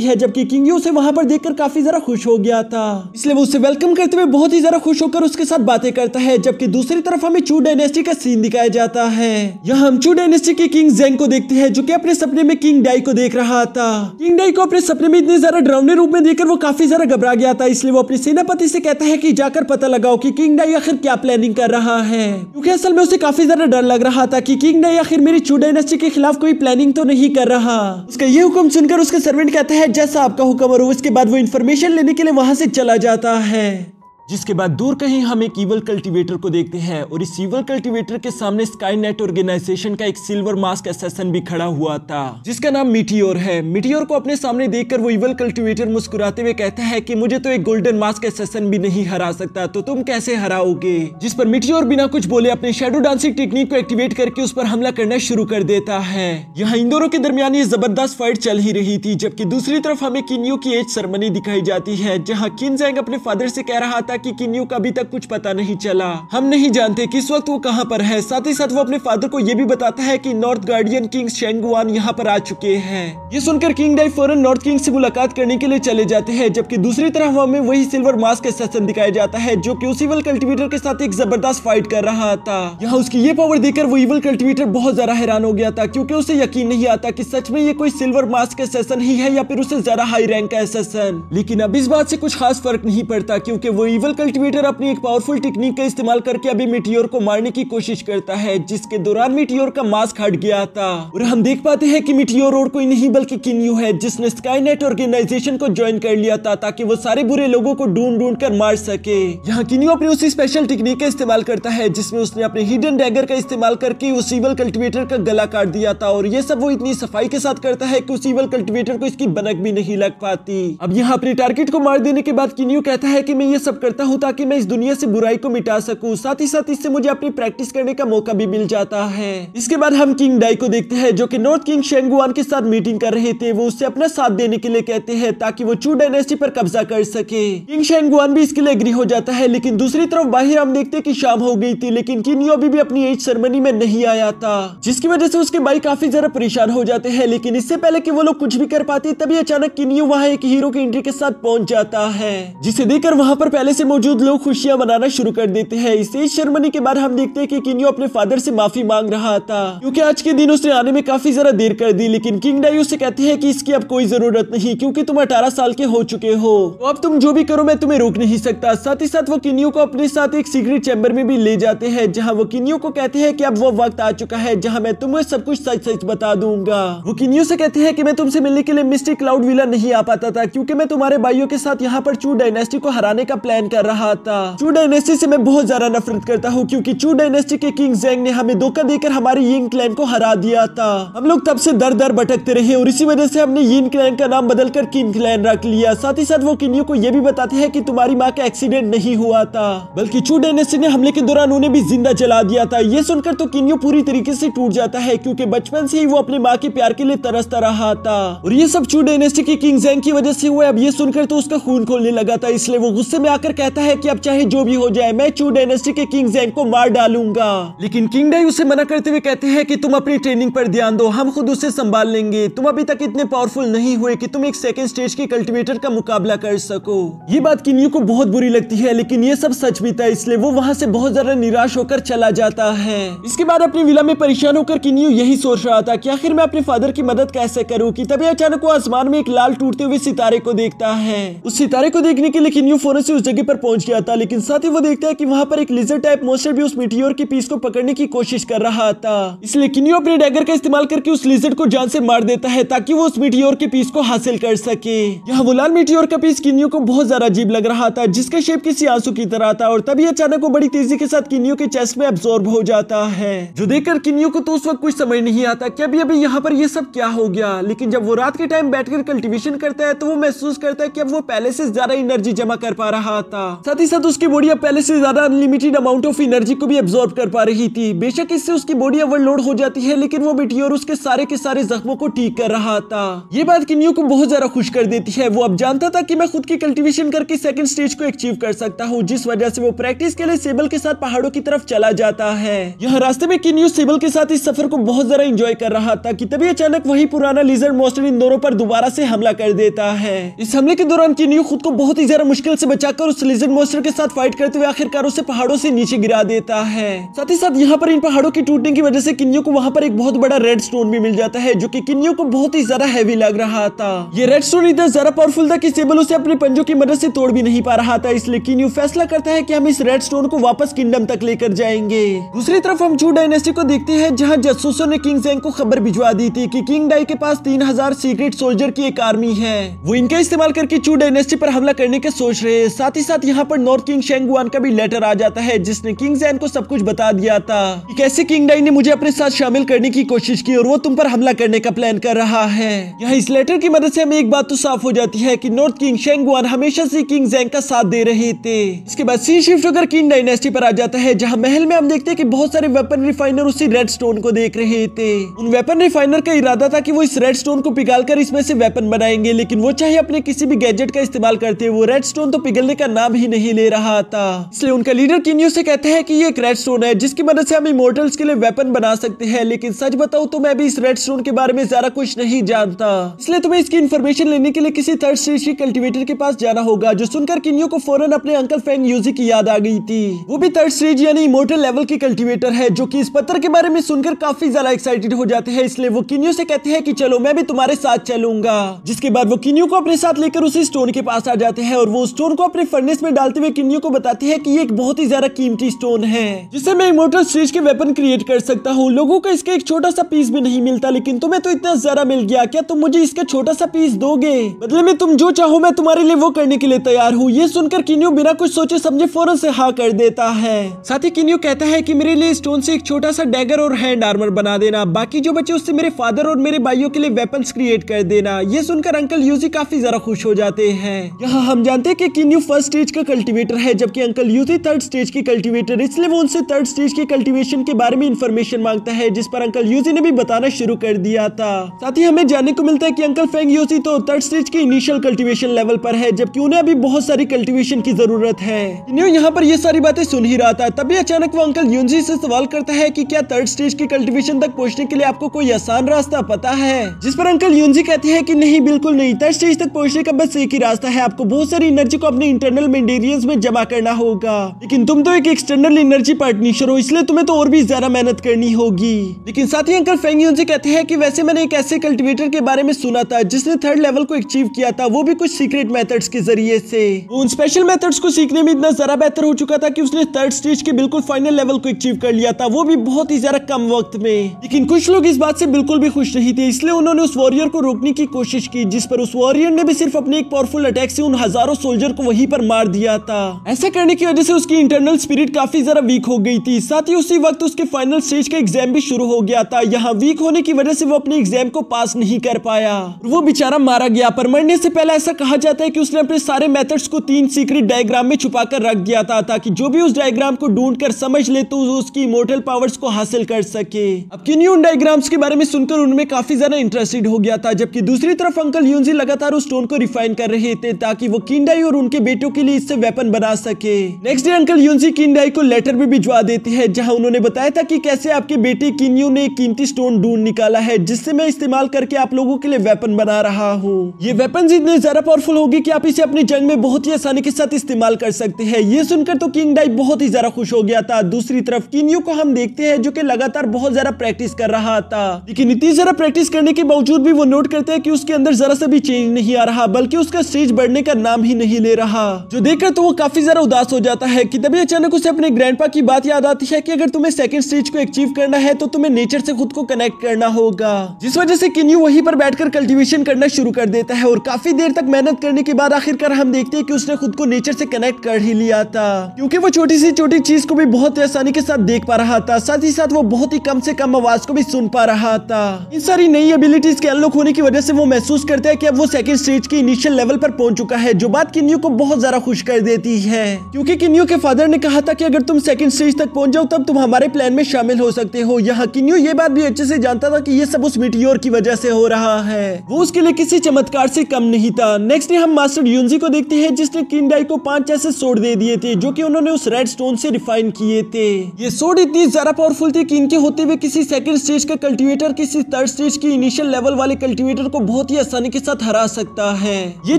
है, जबकि किंगियो उसे वहाँ पर देखकर काफी ज्यादा खुश हो गया था, इसलिए वो उसे वेलकम करते हुए बहुत ही ज्यादा खुश होकर उसके साथ बातें करता है। जबकि दूसरी तरफ हमें चू डायनेस्टी का सीन दिखाया जाता है। यहाँ हम चू डायनेस्टी के किंग जेंग को देखते हैं, जो कि अपने सपने में किंग डाई को देख रहा था। किंग डाई को अपने सपने में इतने ज्यादा डरावने रूप में देखकर वो काफी ज्यादा घबरा गया था, इसलिए वो अपने सेनापति से कहता है कि जाकर पता लगाओ कि किंग डाई आखिर क्या प्लानिंग कर रहा है, क्योंकि असल में उसे काफी ज्यादा डर लग रहा था कि किंग डाई आखिर मेरी चू डायनेस्टी के खिलाफ कोई प्लानिंग तो नहीं कर रहा। उसका ये हुक्म सुनकर उसका सर्वेंट कहता है जैसा आपका हुक्म, और उसके बाद वो इन्फॉर्मेशन लेने के लिए वहां से चला जाता है। जिसके बाद दूर कहीं हम एक ईवल कल्टीवेटर को देखते हैं, और इस ईवल कल्टीवेटर के सामने स्काईनेट ऑर्गेनाइजेशन का एक सिल्वर मास्क असैसिन भी खड़ा हुआ था, जिसका नाम मीटियोर है। मीटियोर को अपने सामने देखकर वो ईवल कल्टीवेटर मुस्कुराते हुए कहता है कि मुझे तो एक गोल्डन मास्क असैसिन भी नहीं हरा सकता, तो तुम कैसे हराओगे। जिस पर मीटियोर बिना कुछ बोले अपने शैडो डांसिंग टेक्निक को एक्टिवेट करके उस पर हमला करना शुरू कर देता है। यहाँ इन दोनों के दरमियान ये जबरदस्त फाइट चल ही रही थी, जबकि दूसरी तरफ हमें किन्यो की एज सेरेमनी दिखाई जाती है, जहाँ किन जेंग अपने फादर से कह रहा था कि किन्यो का अभी तक कुछ पता नहीं चला, हम नहीं जानते किस वक्त वो कहां पर है। साथ ही साथ वो अपने फादर को ये भी बताता है कि नॉर्थ गार्डियन किंग शेंगुआन यहाँ पर आ चुके हैं। ये सुनकर किंग डाई फौरन नॉर्थ किंग से मुलाकात करने के लिए चले जाते हैं, जबकि दूसरी तरफ हमें वही सिल्वर मास्क असैसिन दिखाया जाता है, जो कि उस ईवल कल्टीवेटर के साथ एक जबरदस्त फाइट कर रहा था। यहाँ उसकी ये पावर देखकर वो ईवल कल्टीवेटर बहुत ज्यादा हैरान हो गया था, क्योंकि उसे यकीन नहीं आता कि सच में ये कोई सिल्वर मास्क असैसिन ही है या फिर उससे ज्यादा हाई रैंक का असैसिन। लेकिन अब इस बात से कुछ खास फर्क नहीं पड़ता, क्योंकि वो ईवल कल्टीवेटर अपनी एक पावरफुल टेक्निक का इस्तेमाल करके अभी मीटियोर को मारने की कोशिश करता है, जिसके दौरान मीटियोर का मास्क हट गया था। और हम देख पाते हैं कि मीटियोर और कोई नहीं बल्कि किन्यो है, जिसने स्काईनेट ऑर्गेनाइजेशन को ज्वाइन कर लिया था ताकि वो सारे बुरे लोगों को ढूंढ ढूंढ कर मार सके। यहाँ किन्यो अपनी उसी स्पेशल टेक्निक का इस्तेमाल करता है, जिसमें उसने अपने हिडन डैगर का इस्तेमाल करके उस ईवल कल्टीवेटर का गला काट दिया था, और ये सब वो इतनी सफाई के साथ करता है कि उस ईवल कल्टीवेटर को इसकी बनक भी नहीं लग पाती। अब यहाँ अपने टारगेट को मार देने के बाद किन्यो कहता है कि मैं ये सब करता हूँ ताकि मैं इस दुनिया से बुराई को मिटा सकूं, साथ ही साथ इससे मुझे अपनी प्रैक्टिस करने का मौका भी मिल जाता है। इसके बाद हम किंग डाई को देखते हैं, जो कि नॉर्थ किंग शेंगुआन के साथ मीटिंग कर रहे थे। वो उससे अपना साथ देने के लिए कहते हैं ताकि वो चू डायनेस्टी पर कब्जा कर सके। किंग शेंगुआन भी इसके लिए एग्री हो जाता है, लेकिन दूसरी तरफ बाहर हम देखते हैं कि शाम हो गई थी, लेकिन किन्यो अभी भी अपनी एज सेरेमनी में नहीं आया था, जिसकी वजह से उसके भाई काफी ज्यादा परेशान हो जाते हैं। लेकिन इससे पहले कि वो लोग कुछ भी कर पाते, तभी अचानक किन्यो वहाँ एक हीरो की एंट्री के साथ पहुंच जाता है, जिसे देखकर वहाँ पर पहले से मौजूद लोग खुशियां मनाना शुरू कर देते हैं। इस एज सेरेमनी के बाद हम देखते हैं कि किन्यो अपने फादर से माफी मांग रहा था, क्योंकि आज के दिन उसने आने में काफी ज्यादा देर कर दी। लेकिन किंग डाई उससे कहते हैं कि इसकी अब कोई जरूरत नहीं, क्योंकि तुम 18 साल के हो चुके हो, तो अब तुम जो भी करो मैं तुम्हें रोक नहीं सकता। साथ ही साथ वो किन्यो को अपने साथ एक सीक्रेट चैम्बर में भी ले जाते हैं, जहाँ वो किन्यो को कहते हैं कि अब वो वक्त आ चुका है जहाँ मैं तुम्हें सब कुछ सच सच बता दूंगा। वो किन्यो से कहते हैं कि मैं तुमसे मिलने के लिए मिस्टिक क्लाउड विला नहीं आ पाता था, क्योंकि मैं तुम्हारे भाइयों के साथ यहाँ पर चू डायनेस्टी को हराने का प्लान कर रहा था। चू डायनेस्टी से मैं बहुत ज्यादा नफरत करता हूँ, क्योंकि चू डायनेस्टी के किंग जेंग ने हमें धोखा देकर हमारे यिन क्लैन को हरा दिया था। हम लोग तब से दर दर भटकते रहे और इसी वजह से हमने यिन क्लैन का नाम बदलकर किंग क्लैन रख लिया। साथ ही साथ वो किन्यो को यह भी बताते हैं कि तुम्हारी माँ का एक्सीडेंट नहीं हुआ था, बल्कि चू डायनेस्टी ने हमले के दौरान उन्हें भी जिंदा जला दिया था। ये सुनकर तो किन्यो पूरी तरीके से टूट जाता है, क्योंकि बचपन से ही वो अपनी माँ के प्यार के लिए तरसता रहा था, और ये सब चू डायनेस्टी के किंग जेंग की वजह से हुआ। अब ये सुनकर तो उसका खून खोलने लगा था, इसलिए वो गुस्से में आकर कहता है कि अब चाहे जो भी हो जाए मैं चू डायनेस्टी के किंग जेंग को मार डालूंगा। लेकिन किंग डाई उसे मना करते हुए कहते हैं कि तुम अपनी ट्रेनिंग पर ध्यान दो, हम खुद उसे संभाल लेंगे। तुम अभी तक इतने पावरफुल नहीं हुए कि तुम एक सेकंड स्टेज के कल्टीवेटर का मुकाबला कर सको। ये बात किन्यो को बहुत बुरी लगती है, लेकिन ये सब सच भी था, इसलिए वो वहां से बहुत ज्यादा निराश होकर चला जाता है। इसके बाद अपनी विला में परेशान होकर किन्यो यही सोच रहा था कि आखिर मैं अपने फादर की मदद कैसे करूं, कि तभी अचानक वो आसमान में एक लाल टूटते हुए सितारे को देखता है। उस सितारे को देखने के लिए किन्यो फौरन से उस जगह पर पर पहुंच गया था, लेकिन साथ ही वो देखता है कि वहां पर एक लिजर्ड टाइप मॉन्स्टर भी उस मीटियोर के पीस को पकड़ने की कोशिश कर रहा था। इसलिए किन्यू अपने डैगर का इस्तेमाल करके उस लिजर्ड को जान से मार देता है ताकि वो उस मीटियोर के पीस को हासिल कर सके। यहाँ वो लाल मीटियोर का पीस किन्यू को बहुत ज्यादा अजीब लग रहा था, जिसका शेप किसी आंसू की तरह था, और तभी अचानक वो बड़ी तेजी के साथ किन्यू के चेस्ट में एब्जॉर्ब हो जाता है, जो देखकर किन्यू को तो उस वक्त कुछ समझ नहीं आता कि अभी यहाँ पर ये सब क्या हो गया। लेकिन जब वो रात के टाइम बैठकर कल्टीवेशन करता है तो वो महसूस करता है कि अब वो पहले से ज्यादा एनर्जी जमा कर पा रहा था। साथ ही साथ उसकी बॉडी अब पहले से ज्यादा अनलिमिटेड अमाउंट ऑफ एनर्जी को भी एब्जॉर्ब कर पा रही थी। बेशक इससे उसकी बॉडी ओवरलोड हो जाती है, लेकिन वो मीटियोर उसके सारे के सारे जख्मों को ठीक कर रहा था। ये बात किन्यू को बहुत ज्यादा खुश कर देती है। वो अब जानता था कि मैं खुद की कल्टीवेशन करके सेकंड स्टेज को अचीव कर सकता हूँ, जिस वजह से वो प्रैक्टिस के लिए सेबल के साथ पहाड़ों की तरफ चला जाता है। यहाँ रास्ते में किन्यू सेबल के साथ इस सफर को बहुत ज्यादा एंजॉय कर रहा था कि तभी अचानक वही पुराना लिजर्ड मॉन्स्टर इन दोनों पर दोबारा से हमला कर देता है। इस हमले के दौरान किन्यू खुद को बहुत ही ज्यादा मुश्किल से बचाकर उस लिजर्ड मॉन्स्टर के साथ फाइट करते हुए आखिरकार उसे पहाड़ों से नीचे गिरा देता है। साथ ही साथ यहाँ पर इन पहाड़ों की टूटने की वजह से किन्यू को वहाँ पर एक बहुत बड़ा रेड स्टोन भी मिल जाता है, जो कि किन्यू को बहुत ही ज्यादा हैवी लग रहा था। ये रेड स्टोन इतना ज्यादा पावरफुल था कि सेबल उसे अपने पंजों की मदद से तोड़ भी नहीं पा रहा था। इसलिए किन्यू फैसला करता है कि हम इस रेड स्टोन को वापस किंगडम तक लेकर जाएंगे। दूसरी तरफ हम चू डायनेस्टी को देखते हैं, जहाँ जासूसों ने किंग ज़ेंग को खबर भिजवा दी थी कि किंग डाई के पास 3000 सीक्रेट सोल्जर की एक आर्मी है। वो इनका इस्तेमाल करके चू डायनेस्टी पर हमला करने के सोच रहे हैं। साथ ही साथ यहाँ पर नॉर्थ किंग शेंगुआन का भी लेटर आ जाता है, जिसने किंग ज़ेन को सब कुछ बता दिया था कि कैसे किंग डाई ने मुझे अपने साथ शामिल करने की कोशिश की और वो तुम पर हमला करने का प्लान कर रहा है। यहाँ इस लेटर की मदद से हमें एक बात तो साफ हो जाती है कि नॉर्थ किंग शेंगुआन हमेशा से किंग ज़ेंग का साथ दे रहे थे। इसके बाद सीन शिफ्ट होकर किंग डायनेस्टी पर आ जाता है, जहाँ महल में हम देखते हैं कि बहुत सारे वेपन रिफाइनर उसी रेड स्टोन को देख रहे थे। उन वेपन रिफाइनर का इरादा था कि वो इस रेड स्टोन को पिघालकर इसमें से वेपन बनाएंगे, लेकिन वो चाहे अपने किसी भी गैजेट का इस्तेमाल करते, वो रेड स्टोन तो पिघलने का नाम ही नहीं ले रहा था। इसलिए उनका लीडर किन्यू से कहता है कि ये एक रेड स्टोन है जिसकी मदद से हम इमोर्टल्स के लिए वेपन बना सकते हैं। लेकिन सच बताऊं तो मैं भी इस रेड स्टोन के बारे में ज्यादा कुछ नहीं जानता, इसलिए तुम्हें इसकी इन्फॉर्मेशन लेने के लिए किसी थर्ड स्टेज के कल्टीवेटर के पास जाना होगा। जो सुनकर किन्यू को फौरन अपने अंकल फेंग यूजी की याद आ गई थी। वो भी थर्ड स्टेज यानी इमोर्टल लेवल की कल्टीवेटर है, जो कि इस पत्थर के बारे में सुनकर काफी ज्यादा एक्साइटेड हो जाते हैं। इसलिए वो किन्यू से कहते हैं कि चलो मैं भी तुम्हारे साथ चलूंगा। जिसके बाद वो किन्यू को अपने साथ लेकर उसी स्टोन के पास आ जाते हैं और वो स्टोन को अपने फर्नेस में डालते हुए किन्यू को बताते हैं कि ये एक बहुत ही ज्यादा कीमती स्टोन है, जिससे मैं इमोर्टल स्टेज के वेपन क्रिएट कर सकता हूँ। लोगों को इसका एक छोटा सा पीस भी नहीं मिलता, लेकिन तुम्हें तो इतना ज्यादा मिल गया। क्या तुम मुझे इसका छोटा सा पीस दोगे? बदले में तुम जो चाहो मैं तुम्हारे लिए वो करने के लिए तैयार हूँ। ये सुनकर किन्यू बिना कुछ सोचे समझे फौरन से हाँ कर देता है। साथ ही किन्यू कहता है कि मेरे लिए स्टोन से एक छोटा सा डैगर और हैंड आर्मर बना देना, बाकी जो बचे उससे मेरे फादर और मेरे भाइयों के लिए वेपन्स क्रिएट कर देना। ये सुनकर अंकल यूजी काफी ज्यादा खुश हो जाते हैं। यहाँ हम जानते हैं कि किन्यू फर्स्ट स्टेज का कल्टीवेटर है, जबकि अंकल यूजी थर्ड स्टेज की कल्टीवेटर, इसलिए वो उनसे थर्ड स्टेज के कल्टीवेशन के बारे में इंफॉर्मेशन मांगता है, जिस पर अंकल यूजी ने भी बताना शुरू कर दिया था। साथ ही हमें जानने को मिलता है कि अंकल फेंग यूजी तो थर्ड स्टेज के इनिशियल कल्टीवेशन लेवल पर है, जबकि उन्हें अभी बहुत सारी कल्टीवेशन की जरूरत है। किन्यू यहाँ पर ये सारी बातें सुन ही रहा था, तभी अचानक वो अंकल यूजी से सवाल करता है कि क्या थर्ड स्टेज की कल्टीवेशन तक पहुंचने के लिए आपको कोई आसान रास्ता पता है? जिस पर अंकल यूजी कहते हैं कि नहीं, बिल्कुल नहीं। थर्ड स्टेज तक पहुंचने का बस एक ही रास्ता है, आपको बहुत सारी एनर्जी को अपने इंटरनल मेंटेरियंस में जमा करना होगा। लेकिन तुम तो एक एक्सटर्नल एनर्जी पार्टनर हो, इसलिए तुम्हें तो और भी ज्यादा मेहनत करनी होगी। लेकिन साथ ही अंकल फेंग यूजी कहते हैं कि वैसे मैंने एक ऐसे कल्टीवेटर के बारे में सुना था जिसने थर्ड लेवल को अचीव किया था, वो भी कुछ सीक्रेट मेथड्स के जरिए से। उन स्पेशल मेथड्स को सीखने में इतना ज्यादा बेहतर हो चुका था कि उसने थर्ड स्टेज के बिल्कुल फाइनल लेवल को अचीव कर लिया था, वो भी बहुत ही ज्यादा कम वक्त में। लेकिन कुछ लोग इस बात से बिल्कुल भी खुश नहीं थे, इसलिए उन्होंने उस वॉरियर को रोकने की कोशिश की, जिस पर उस वॉरियर ने भी सिर्फ अपने एक पावरफुल अटैक से उन हजारों सोल्जर को वहीं पर मार दिया था। ऐसा करने की वजह से उसकी इंटरनल स्पिरिट काफी ज्यादा वीक हो गई थी। साथ ही उसी वक्त उसके फाइनल स्टेज का एग्जाम भी शुरू हो गया था। यहाँ वीक होने की वजह से वो अपने एग्जाम को पास नहीं कर पाया, वो बेचारा मारा गया। पर मरने से पहले ऐसा कहा जाता है कि उसने अपने सारे मेथड्स को 3 सीक्रेट डायग्राम में छुपा कर रख दिया था, ताकि जो भी उस डायग्राम को ढूंढ कर समझ ले तो उसकी इमोर्टल पावर्स को हासिल कर सके। अब किन्यू उन डायग्राम्स के बारे में सुनकर उनमें काफी ज्यादा इंटरेस्टेड हो गया था, जबकि दूसरी तरफ अंकल यूजी लगातार उस स्टोन को रिफाइन कर रहे थे ताकि वो किंग डाई और उनके बेटों के लिए इससे वेपन बना सके। नेक्स्ट डे अंकल यूजी किंग डाई को लेटर भी भिजवा देते हैं, जहां उन्होंने बताया था कि कैसे आपके बेटे किन्यू ने एक कीमती स्टोन ढूंढ निकाला है, जिससे मैं इस्तेमाल करके आप लोगों के लिए वेपन बना रहा हूँ। ये वेपन इतने ज्यादा पावरफुल होगी कि आप इसे अपनी जंग में बहुत ही आसानी के साथ इस्तेमाल कर सकते हैं। ये सुनकर तो किंग डाई बहुत ही ज्यादा खुश हो गया था। दूसरी तरफ किन्यू को हम देखते हैं जो कि लगातार बहुत ज्यादा प्रैक्टिस कर रहा था, लेकिन इतनी ज्यादा प्रैक्टिस करने के बावजूद भी वो नोट करते हैं कि उसके अंदर जरा सा भी चेंज नहीं आ रहा, बल्कि उसका स्टेज बढ़ने का नाम ही नहीं ले रहा, जो देखकर तो वो काफी ज्यादा उदास हो जाता है कि तभी अचानक उसे अपने ग्रैंडपा की बात याद आती है कि अगर तुम्हें सेकंड स्टेज को अचीव करना है तो तुम्हें नेचर से खुद को कनेक्ट करना होगा, जिस वजह से किन्यू वहीं पर बैठकर कल्टीवेशन करना शुरू कर देता है और काफी देर तक मेहनत करने के बाद आखिरकार हम देखते हैं कि उसने खुद को नेचर से कनेक्ट कर ही लिया था, क्योंकि वो छोटी सी छोटी चीज को भी बहुत आसानी के साथ देख पा रहा था, साथ ही साथ वो बहुत ही कम से कम आवाज को भी सुन पा रहा था। इन सारी नई एबिलिटीज के अनलॉक होने की वजह से वो महसूस करता है कि अब वो सेकंड स्टेज के इनिशियल लेवल पर पहुंच चुका है, जो बात किन्यू को बहुत ज्यादा खुश कर देती है, क्योंकि किन्यू के फादर ने कहा था कि अगर तुम सेकंड स्टेज तक पहुंच जाओ तब तुम हमारे प्लान में शामिल हो सकते हो। यहाँ किन्यू ये बात भी अच्छे से जानता था कि ये सब उस मीटियोर की वजह से हो रहा है, वो उसके लिए किसी चमत्कार से कम नहीं था। नेक्स्ट डे हम मास्टर युनजी को देखते हैं जिसने किंडाई को 5 ऐसे सोड दे दिए थे जो कि उन्होंने उस रेड स्टोन से रिफाइन किए थे। ये सोड इतनी ज्यादा पावरफुल थी कि इनके होते हुए किसी सेकंड स्टेज का कल्टीवेटर किसी थर्ड स्टेज की इनिशियल लेवल वाले कल्टीवेटर को बहुत ही आसानी के साथ हरा सकता है। ये